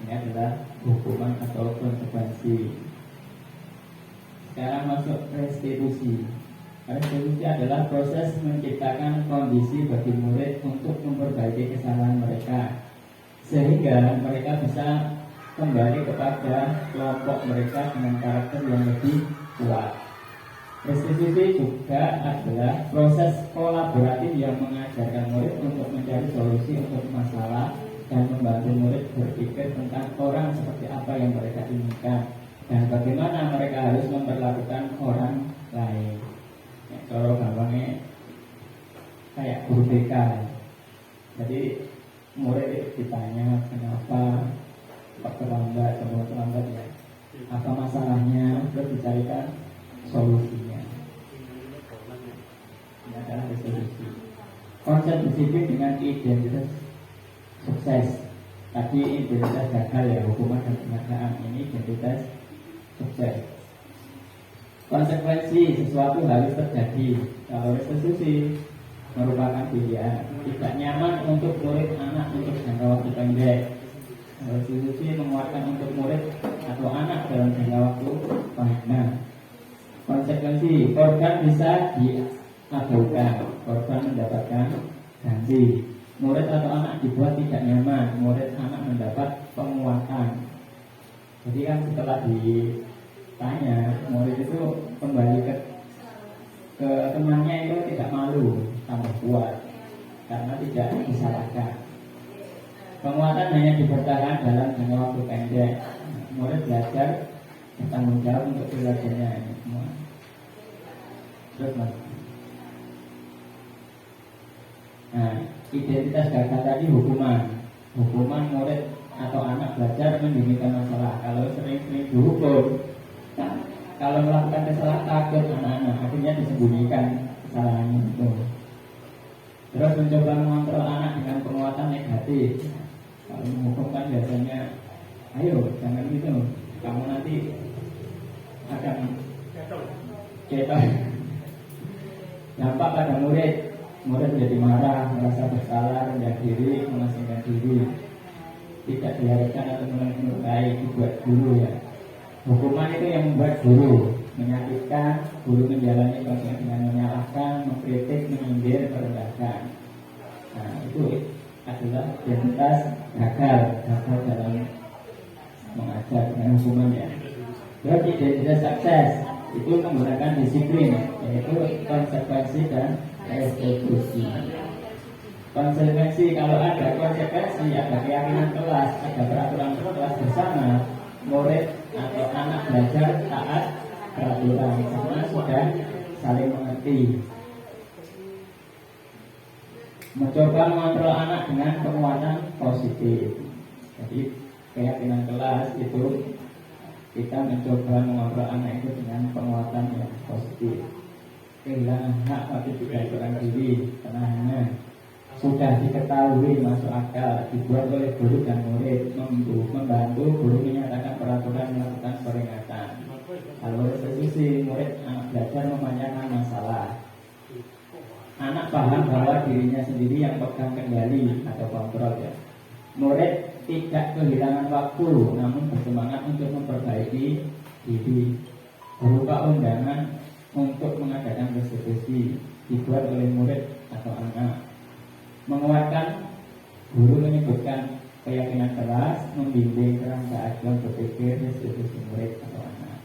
ini adalah hukuman atau konsekuensi. Sekarang masuk restitusi. Restitusi adalah proses menciptakan kondisi bagi murid untuk memperbaiki kesalahan mereka sehingga mereka bisa kembali kepada kelompok mereka dengan karakter yang lebih kuat. Restitusi juga adalah proses kolaboratif yang mengajarkan murid untuk mencari solusi untuk masalah dan membantu murid berpikir tentang orang seperti apa yang mereka inginkan dan bagaimana mereka harus memperlakukan orang lain. Kalau gampangnya kayak guru BK. Jadi murid ditanya kenapa kok terlambat ya, apa masalahnya, terus dicarikan solusinya. Ini adalah resolusi. Konsep disiplin dengan identitas sukses. Tadi identitas gagal ya, hukuman dan penghargaan. Ini identitas sukses. Konsekuensi sesuatu harus terjadi. Kalau restitusi merupakan pilihan, tidak nyaman untuk murid anak untuk jangka waktu pendek. Restitusi menguatkan untuk murid atau anak dalam jangka waktu panjang. Konsekuensi, korban bisa diabaikan, korban mendapatkan ganti. Murid atau anak dibuat tidak nyaman, murid anak mendapat penguatan. Jadi kan setelah ditanya, murid itu kembali ke temannya itu tidak malu, tambah kuat karena tidak disalahkan. Penguatan hanya dipertahankan dalam jangka waktu pendek. Murid belajar bertanggung jawab untuk belajarnya ini semua. Terus mas. Nah, identitas gagal tadi hukuman. Hukuman murid atau anak belajar mendirikan masalah. Kalau sering-sering dihukum, nah, kalau melakukan kesalahan takut anak-anak, akhirnya disembunyikan kesalahannya itu. Terus mencoba mengontrol anak dengan penguatan negatif. Kalau menghukum kan biasanya, ayo jangan gitu, kamu nanti akan cetak. Dampak pada murid, murid menjadi marah, merasa bersalah, rendah diri, mengasingkan diri, tidak diharapkan atau melukai, dibuat guru ya. Hukuman itu yang membuat guru menyakitkan, guru menjalani proses dengan menyalahkan, mengkritik, menyindir, merendahkan. Nah itu adalah identitas gagal dalam mengajar dengan hukuman ya. Berarti identitas sukses itu menggunakan disiplin, yaitu konsekuensi dan restitusi. Konsekuensi, kalau ada konsekuensi, ada keyakinan kelas, ada peraturan kelas bersama, murid atau anak belajar taat peraturan karena sudah saling mengerti. Mencoba mengontrol anak dengan penguatan positif. Jadi keyakinan kelas itu kita mencoba mengontrol anak itu dengan penguatan yang positif. Kehilangan hak tapi tidak kurang diri, tenangnya sudah diketahui masuk akal, dibuat oleh guru dan murid, membantu guru menyatakan peraturan, melakukan peringatan. Kalau restitusi, murid anak belajar menanyakan masalah. Anak paham bahwa dirinya sendiri yang pegang kendali atau kontrol ya. Murid tidak kehilangan waktu, namun bersemangat untuk memperbaiki diri. Berupa undangan untuk mengadakan restitusi dibuat oleh murid atau anak. Menguatkan, guru menyebutkan keyakinan kelas, membimbing kerangka acuan berpikir restitusi murid atau anak.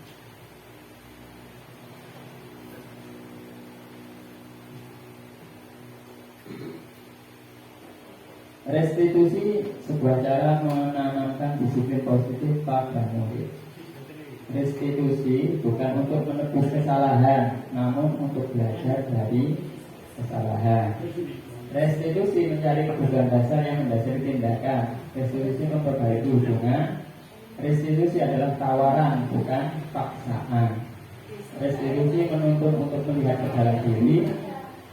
Restitusi sebuah cara menanamkan disiplin positif pada murid. Restitusi bukan untuk menebus kesalahan, namun untuk belajar dari kesalahan. Restitusi mencari kebutuhan dasar yang mendasari tindakan. Restitusi memperbaiki hubungan. Restitusi adalah tawaran, bukan paksaan. Restitusi menuntun untuk melihat ke dalam diri.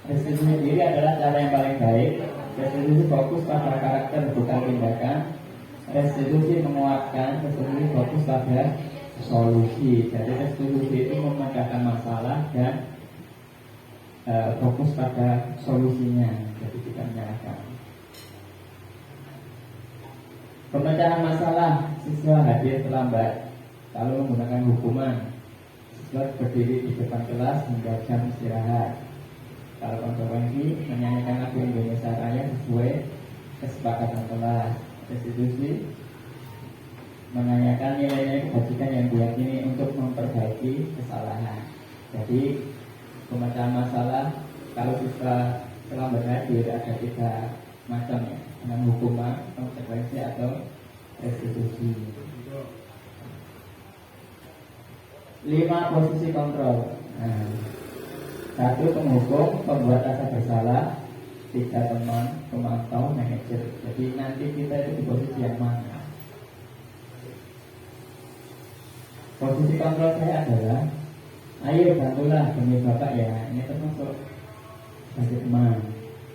Restitusi diri adalah cara yang paling baik. Restitusi fokus pada karakter, bukan tindakan. Restitusi menguatkan. Restitusi fokus pada solusi. Jadi restitusi itu memecahkan masalah dan fokus pada solusinya, jadi tidak menyalahkan. Pemecahan masalah, siswa hadir terlambat. Kalau menggunakan hukuman, siswa berdiri di depan kelas hingga jam istirahat. Kalau konsekuensi, menyanyikan lagu Indonesia Raya sesuai kesepakatan kelas. Restitusi menanyakan nilai-nilai kebajikan yang diyakini untuk memperbaiki kesalahan. Jadi pemecahan masalah, kalau siswa terlambat hadir ada 3 macam ya, dengan hukuman, konsekuensi atau restitusi. 5 posisi kontrol. 1 penghukum, pembuat rasa bersalah. 3 teman, pemantau, manajer. Jadi nanti kita itu di posisi yang mana? Posisi kontrol saya adalah, ayo bantulah demi Bapak ya. Ini termasuk sebagai teman.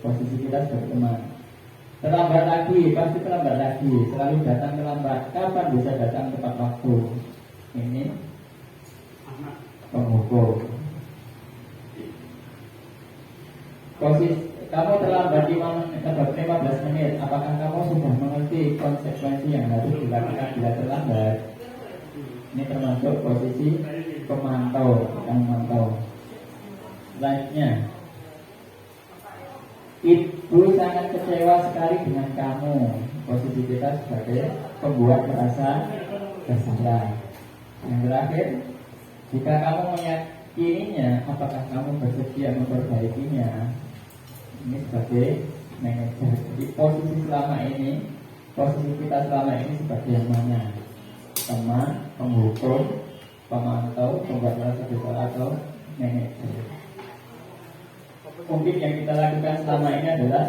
Posisi kita sebagai teman. Terlambat lagi, pasti terlambat lagi. Selalu datang terlambat. Kapan bisa datang tepat waktu? Ini penghukum. Posisi kamu terlambat 15 menit. Apakah kamu sudah mengerti konsekuensi yang harus dilakukan bila terlambat? Ini termasuk posisi pemantau, yang memantau. Selanjutnya, ibu sangat kecewa sekali dengan kamu. Posisi kita sebagai pembuat merasa bersalah. Yang terakhir, jika kamu meyakininya, apakah kamu bersedia memperbaikinya? Ini sebagai manajer. Jadi posisi kita selama ini sebagai yang mana? Teman, penghukum, pemantau, pembuat merasa bersalah atau manajer. Mungkin yang kita lakukan selama ini adalah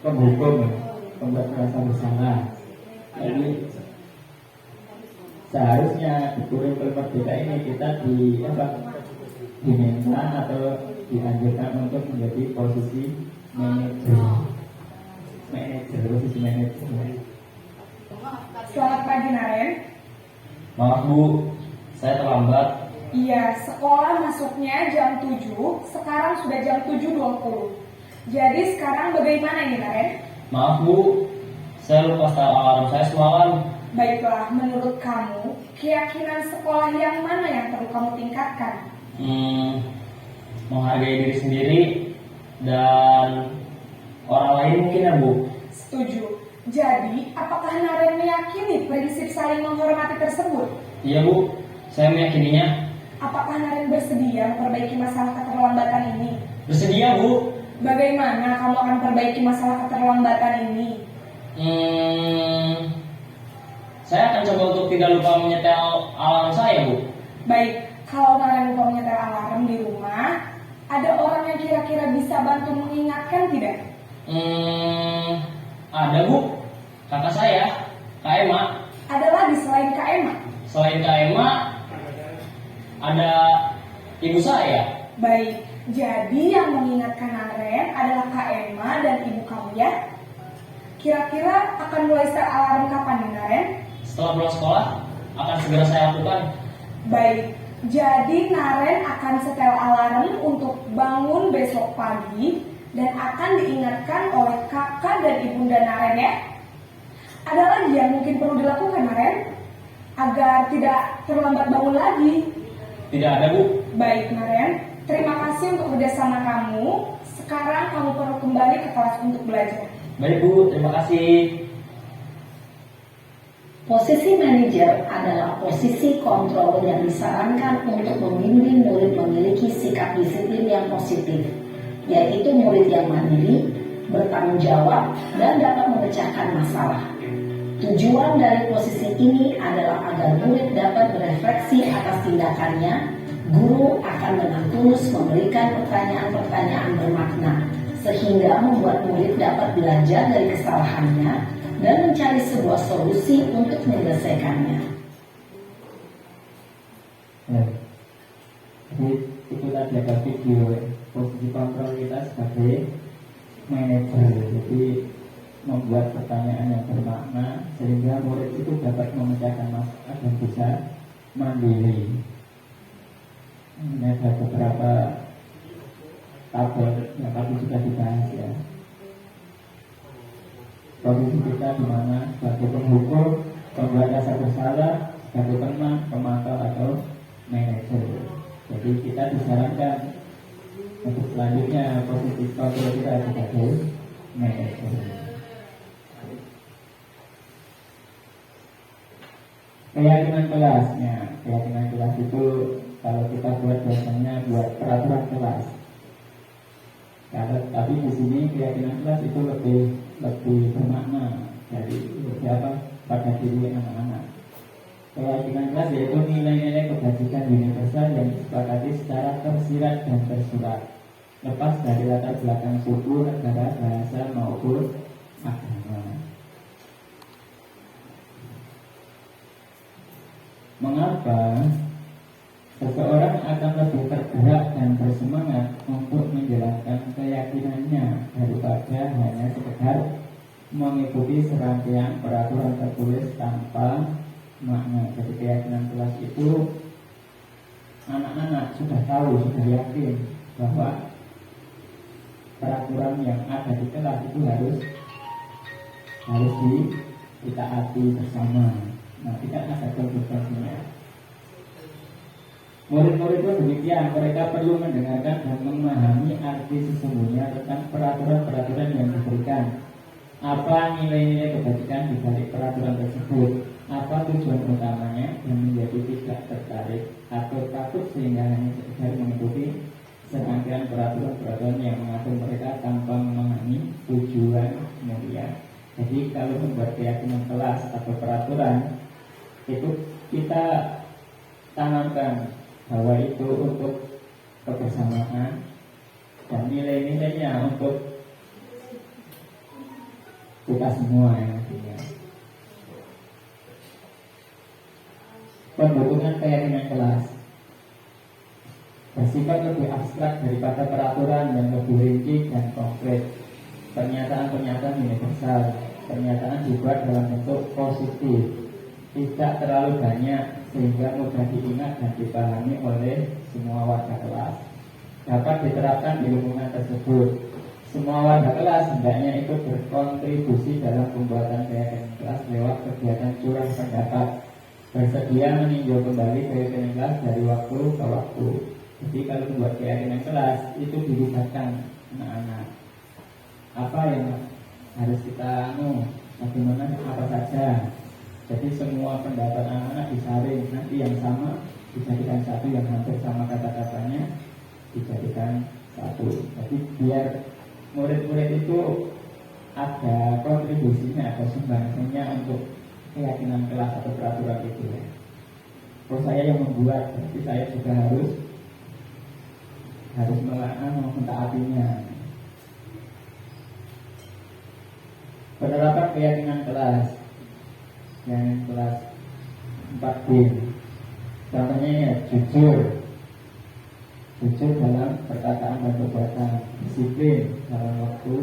penghukum, pembuat merasa bersalah. Jadi seharusnya di kurikulum merdeka ini kita diminta atau dianjurkan untuk menjadi posisi manajer. Posisi manajer. Selamat pagi Naren. Maaf Bu, saya terlambat. Iya, sekolah masuknya jam 7, sekarang sudah jam 7.20. Jadi sekarang bagaimana ini Naren? Maaf Bu, saya lupa setel alarm saya semalam. Baiklah, menurut kamu, keyakinan sekolah yang mana yang perlu kamu tingkatkan? Menghargai diri sendiri dan orang lain mungkin ya Bu. Setuju. Jadi, apakah Naren meyakini prinsip saling menghormati tersebut? Iya Bu, saya meyakininya. Apakah Naren bersedia memperbaiki masalah keterlambatan ini? Bersedia Bu. Bagaimana kamu akan perbaiki masalah keterlambatan ini? Saya akan coba untuk tidak lupa menyetel alarm saya Bu. Baik, kalau Naren lupa menyetel alarm di rumah, ada orang yang kira-kira bisa bantu mengingatkan tidak? Ada Bu, kakak saya, Kak Emma. Ada lagi selain Kak Emma? Selain Kak Emma, ada ibu saya. Baik, jadi yang mengingatkan Naren adalah Kak Emma dan ibu kamu ya? Kira-kira akan mulai setel alarm kapan nih Naren? Setelah pulang sekolah, akan segera saya lakukan. Baik, jadi Naren akan setel alarm untuk bangun besok pagi dan akan diingatkan oleh kakak dan ibunda Naren ya. Ada lagi yang mungkin perlu dilakukan Naren agar tidak terlambat bangun lagi? Tidak ada Bu. Baik Naren, terima kasih untuk kerjasama kamu. Sekarang kamu perlu kembali ke kelas untuk belajar. Baik Bu, terima kasih. Posisi manajer adalah posisi kontrol yang disarankan untuk membimbing murid memiliki sikap disiplin yang positif, yaitu murid yang mandiri, bertanggung jawab, dan dapat memecahkan masalah. Tujuan dari posisi ini adalah agar murid dapat berefleksi atas tindakannya. Guru akan dengan tulus memberikan pertanyaan-pertanyaan bermakna, sehingga membuat murid dapat belajar dari kesalahannya dan mencari sebuah solusi untuk menyelesaikannya. Jadi itu tadi ada video posisi kontrol kita sebagai manajer. Jadi membuat pertanyaan yang bermakna sehingga murid itu dapat memecahkan masalah dan bisa mandiri. Ini ada beberapa tabel yang tadi sudah dibahas ya. Posisi kita di mana sebagai penghukum, pembuat dasar bersalah, sebagai teman, pemantau atau manajer. Jadi kita disarankan untuk selanjutnya posisi kontrol kita sebagai manajer. Keyakinan kelasnya, keyakinan kelas itu kalau kita buat biasanya buat peraturan kelas. Tapi di sini keyakinan kelas itu lebih bermakna dari siapa pada diri anak-anak. Keyakinan kelas yaitu nilai-nilai kebajikan universal yang disepakati secara tersirat dan tersurat, lepas dari latar belakang suku, negara, bahasa maupun agama. Mengapa seseorang akan lebih tergerak dan bersemangat untuk menjalankan keyakinannya daripada hanya sekedar mengikuti serangkaian peraturan tertulis tanpa makna. Jadi keyakinan kelas itu anak-anak sudah tahu, sudah yakin bahwa peraturan yang ada di kelas itu harus ditaati bersama. Nah, tidak ada kontroversinya. Murid-murid pun demikian, mereka perlu mendengarkan dan memahami arti sesungguhnya tentang peraturan-peraturan yang diberikan. Apa nilai-nilai kebajikan di balik peraturan tersebut? Apa tujuan utamanya yang menjadi tidak tertarik atau takut sehingga hanya sekedar mengikuti serangkaian peraturan-peraturan yang mengatur mereka tanpa memahami tujuan mulia. Jadi kalau membuat keyakinan kelas atau peraturan itu kita tanamkan bahwa itu untuk kebersamaan dan nilai-nilainya untuk kita semua yang nantinya. Pembentukan keyakinan kelas bersifat lebih abstrak daripada peraturan yang lebih rinci dan konkret. Pernyataan-pernyataan universal, pernyataan dibuat dalam bentuk positif, tidak terlalu banyak sehingga mudah diingat dan dipahami oleh semua warga kelas. Dapat diterapkan di lingkungan tersebut. Semua warga kelas hendaknya ikut berkontribusi dalam pembuatan keyakinan kelas lewat kegiatan curah pendapat. Bersedia meninjau kembali keyakinan kelas dari waktu ke waktu. Jadi kalau membuat keyakinan kelas itu dilibatkan anak-anak. Apa yang harus kita bagaimana apa saja. Jadi semua pendapat anak-anak disaring, nanti yang sama dijadikan satu, yang hampir sama kata-katanya dijadikan satu. Jadi biar murid-murid itu ada kontribusinya, ada sumbangsinya untuk keyakinan kelas atau peraturan itu ya. Kalau saya yang membuat, berarti saya juga harus mentaatinya. Penerapan keyakinan kelas yang kelas 4B, contohnya ya jujur dalam perkataan dan perbuatan, disiplin dalam waktu,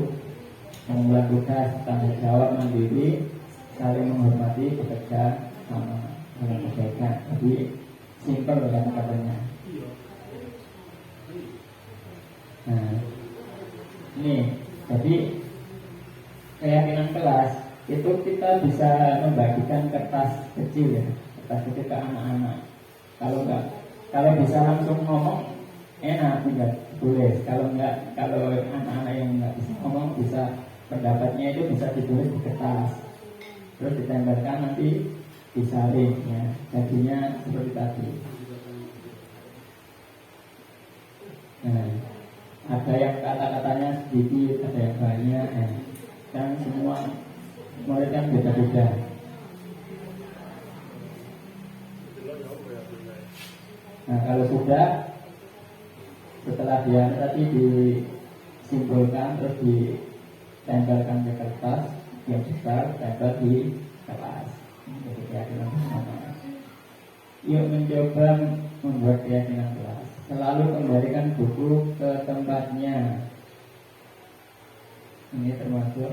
mengemban tugas, tanggung jawab mandiri, saling menghormati, bekerja sama dalam kebaikan. Jadi simpel kan katanya. Nah, ini jadi keyakinan kelas itu kita bisa membagikan kertas kecil ya, kertas kecil ke anak-anak. Kalau bisa langsung ngomong enak tidak tulis. Kalau anak-anak yang nggak bisa ngomong, bisa pendapatnya itu bisa ditulis di kertas, terus ditempelkan nanti disalin ya, jadinya seperti tadi. Nah, ada yang kata-katanya sedikit, ada yang banyak ya. Dan semua murid kan beda-beda. Nah, kalau sudah, setelah dia tadi disimpulkan terus ditempelkan ke kertas yang besar, tempel di kelas. Jadi keyakinan bersama. Yuk mencoba membuat keyakinan kelas. Selalu kembalikan buku ke tempatnya. Ini termasuk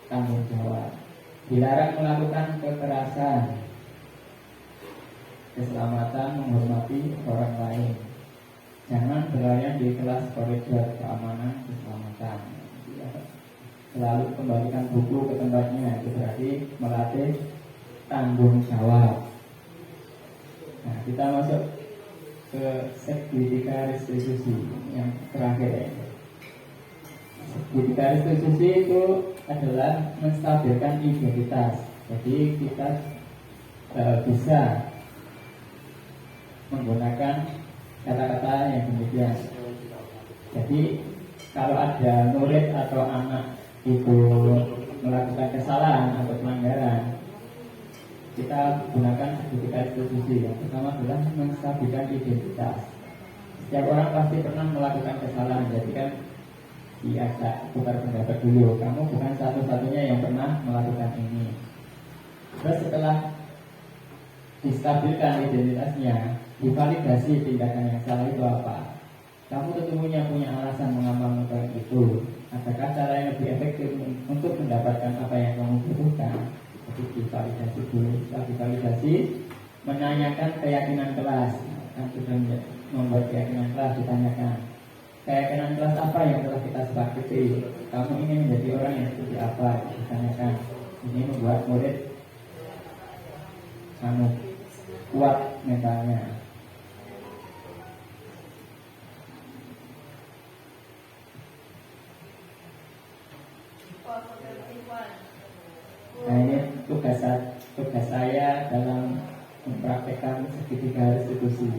tanggung jawab. Dilarang melakukan kekerasan, keselamatan, menghormati orang lain. Jangan berlayar di kelas koridor, keamanan, keselamatan. Selalu kembalikan buku ke tempatnya. Itu berarti melatih tanggung jawab. Nah, kita masuk ke segitiga restitusi yang terakhir ya. Segitiga restitusi itu adalah menstabilkan identitas. Jadi kita bisa menggunakan kata-kata yang demikian. Jadi kalau ada murid atau anak itu melakukan kesalahan atau pelanggaran, kita gunakan segitiga restitusi. Yang pertama adalah menstabilkan identitas. Setiap orang pasti pernah melakukan kesalahan. Jadi kan diajak tukar pendapat dulu. Kamu bukan satu-satunya yang pernah melakukan ini. Terus setelah distabilkan identitasnya, divalidasi tindakan yang salah itu apa. Kamu tentunya punya alasan mengapa melakukan itu. Adakah cara yang lebih efektif untuk mendapatkan apa yang kamu butuhkan? Jadi divalidasi dulu. Setelah divalidasi, menanyakan keyakinan kelas. Kan sudah membuat keyakinan kelas, ditanyakan keyakinan kelas apa yang telah kita sepakati. Kamu ingin menjadi orang yang seperti apa? Ditanyakan. Ini membuat murid kuat mentalnya. Nah, ini tugas saya dalam mempraktekkan segitiga restitusi.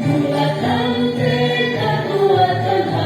Buatkan kekuatan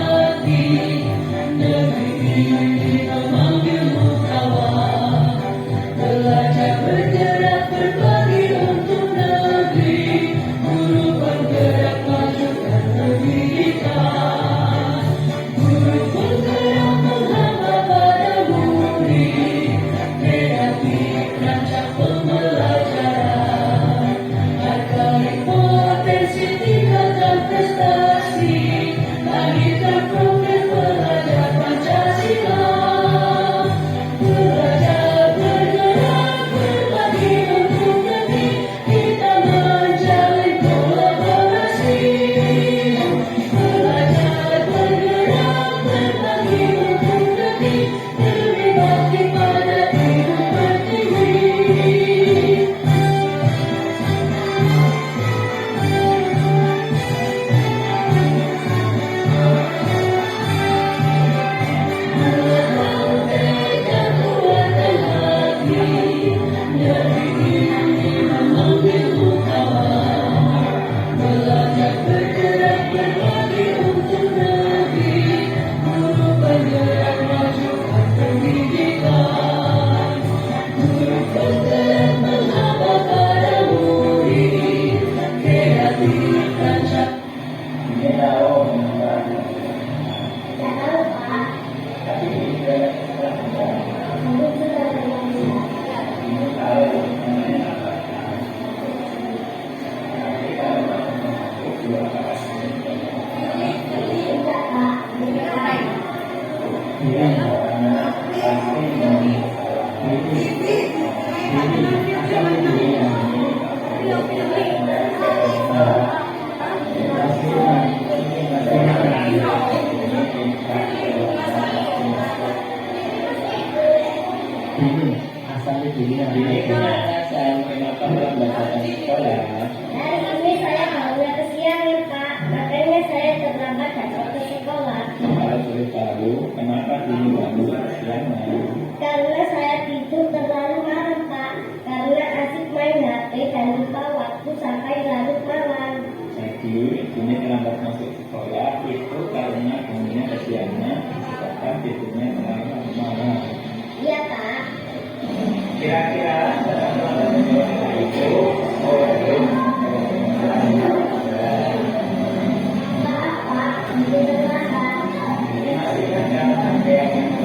asal dirian. Ini asal dirian. Ini saya menggunakan pembelajaran sekolah. Hari ini saya bangun kesiangan Pak, makanya saya terlambat datang ke sekolah. Kalau boleh tahu kenapa diri baru kesiangan? Karena saya tidur terlalu malam Pak, karena asik main HP dan lupa waktu sampai larut malam. Jadi ini terlambat masuk sekolah itu karena bangunnya kesiangan disebabkan tidurnya terlalu malam. Iya Pak. Kira-kira itu Maaf Pak, ini terlambat. ini masih ada sampai yang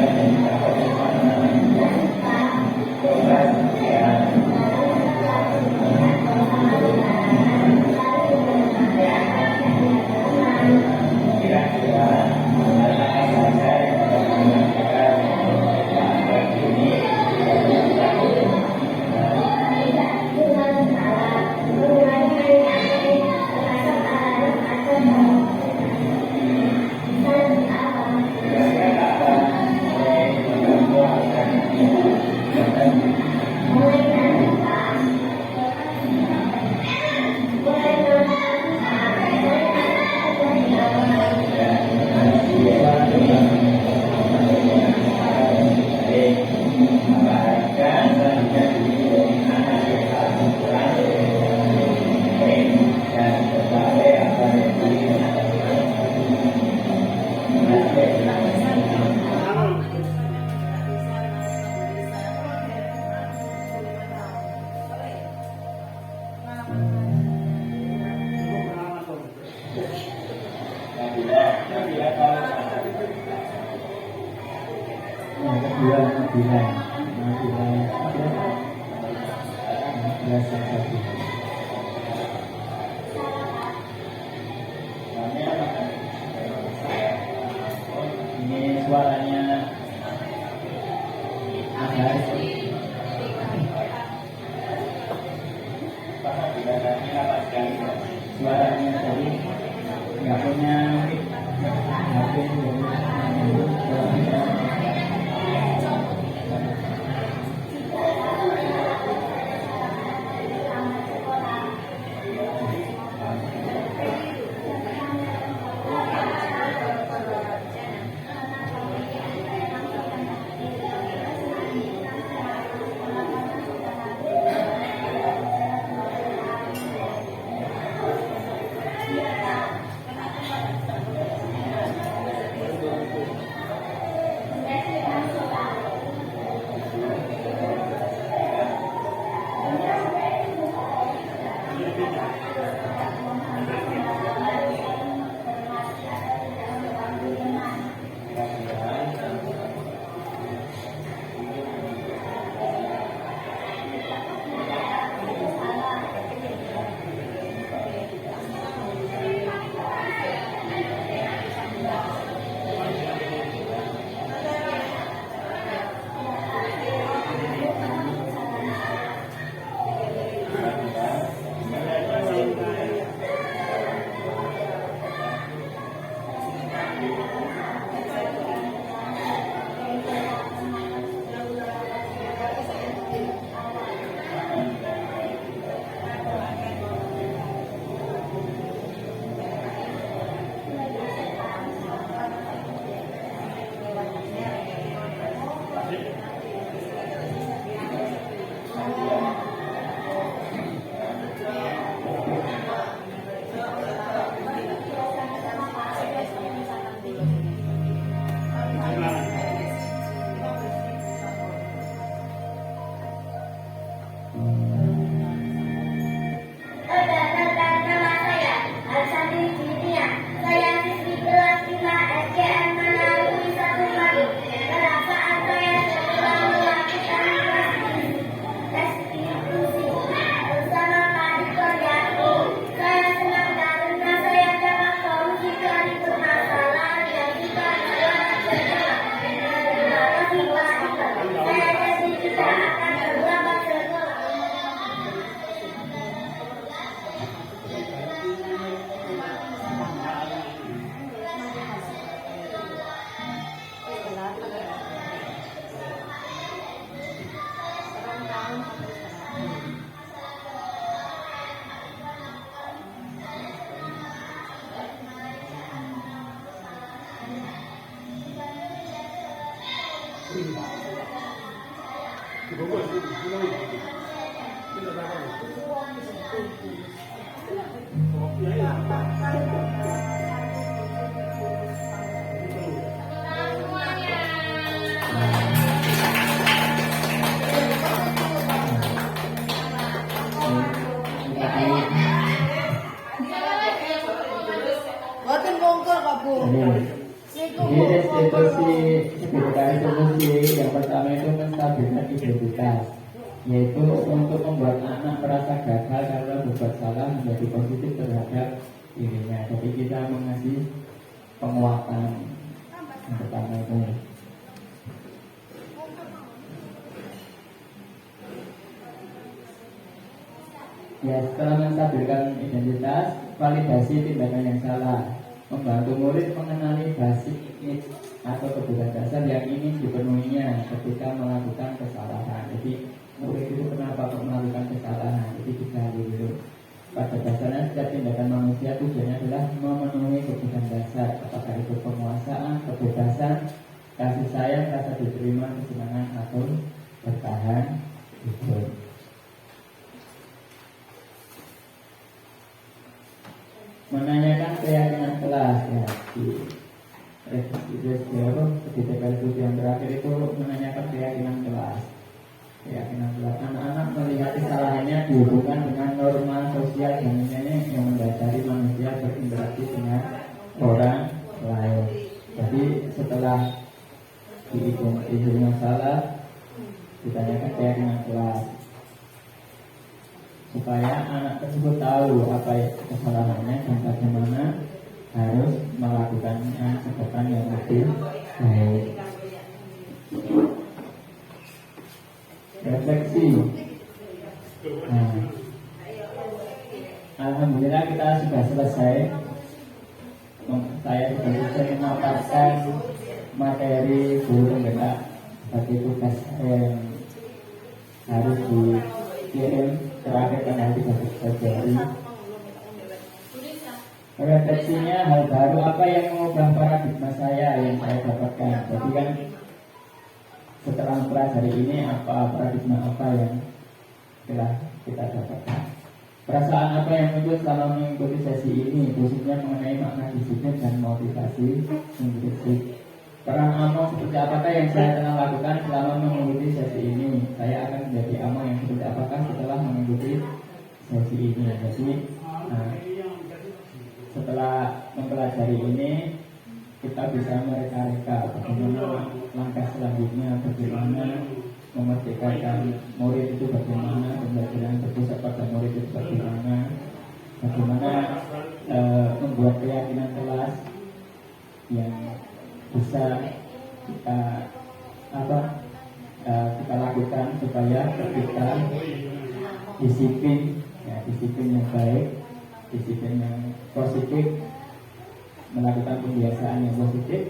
ini suaranya agak suaranya tadi nggak punya HP Boten bongkor Pak Bu. Jadi restitusi yang pertama itu menstabilkan identitas, yaitu untuk membuat anak merasa gagal karena berbuat salah menjadi positif terhadap dirinya. Jadi kita mengasih penguatan yang pertama itu. Ya, setelah menstabilkan identitas, validasi tindakan yang salah, membantu murid mengenali basic needs atau kebutuhan dasar yang ingin dipenuhinya ketika melakukan kesalahan. Jadi murid itu kenapa kok melakukan kesalahan? Jadi digali dulu. Pada dasarnya setiap tindakan manusia tujuannya adalah memenuhi kebutuhan dasar, apakah itu penguasaan, kebebasan, kasih sayang, rasa diterima, kesenangan atau bertahan hidup. Menanyakan keyakinan kelas ya di TPL yang terakhir itu menanyakan keyakinan kelas. Anak-anak melihat kesalahannya dihubungkan dengan norma sosial yang mendasari manusia berinteraksi dengan orang lain. Jadi setelah diidentifikasi masalah, ditanyakan keyakinan kelas supaya anak tersebut tahu apa kesalahannya dan bagaimana harus melakukannya ke depan yang lebih baik. Refleksi. Alhamdulillah kita sudah selesai. Saya sudah selesai memaparkan materi guru pembina sebagai tugas yang harus dikirim terakhir tanggal 30 Februari. Refleksinya hal baru apa yang mengubah paradigma saya yang saya dapatkan. Jadi kan setelah mempelajari ini apa paradigma apa yang telah kita dapatkan. Perasaan apa yang muncul selama mengikuti sesi ini, khususnya mengenai makna disiplin dan motivasi intrinsik. Peran Amo seperti apakah yang saya telah lakukan selama mengikuti sesi ini? Saya akan menjadi Amo yang seperti apakah setelah mengikuti sesi ini? Jadi setelah mempelajari ini kita bisa mereka-reka bagaimana langkah selanjutnya, bagaimana memerdekakan murid itu bagaimana, pembelajaran berpusat pada murid itu bagaimana, membuat keyakinan kelas yang bisa kita lakukan supaya kita disiplin yang baik, disiplin yang positif, melakukan kebiasaan yang positif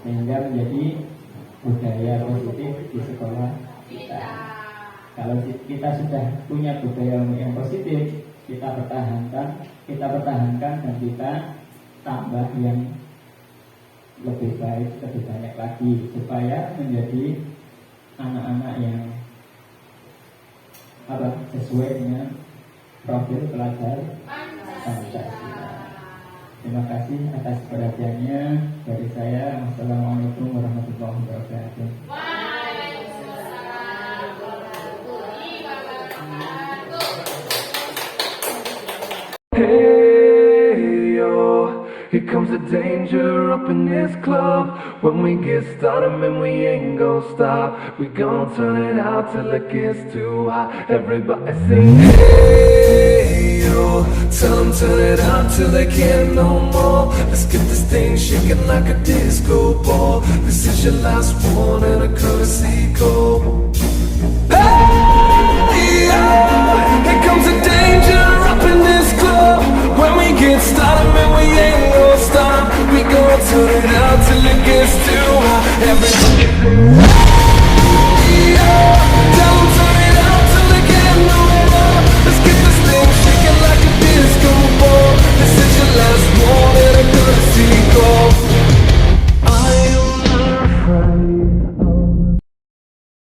sehingga menjadi budaya positif di sekolah kita. Kalau kita sudah punya budaya yang positif, kita pertahankan dan kita tambah yang lebih baik, lebih banyak lagi supaya menjadi anak-anak yang sesuai dengan profil pelajar Pancasila. Terima kasih atas perhatiannya dari saya. Wassalamualaikum warahmatullahi wabarakatuh. Waalaikumsalam warahmatullahi wabarakatuh. Hey yo, here comes the danger up in this club. When we get started, man, we ain't gon' stop. We gon' turn it out till it gets too hot. Everybody sing, hey yo, tell them turn it out till they can't no more. Let's get this thing shaking like a disco ball. This is your last one and a courtesy call. Hey yo, here comes the danger up in this club. When we get started, man, we ain't gon' stop. We gon' turn it out till it gets too hot. Everybody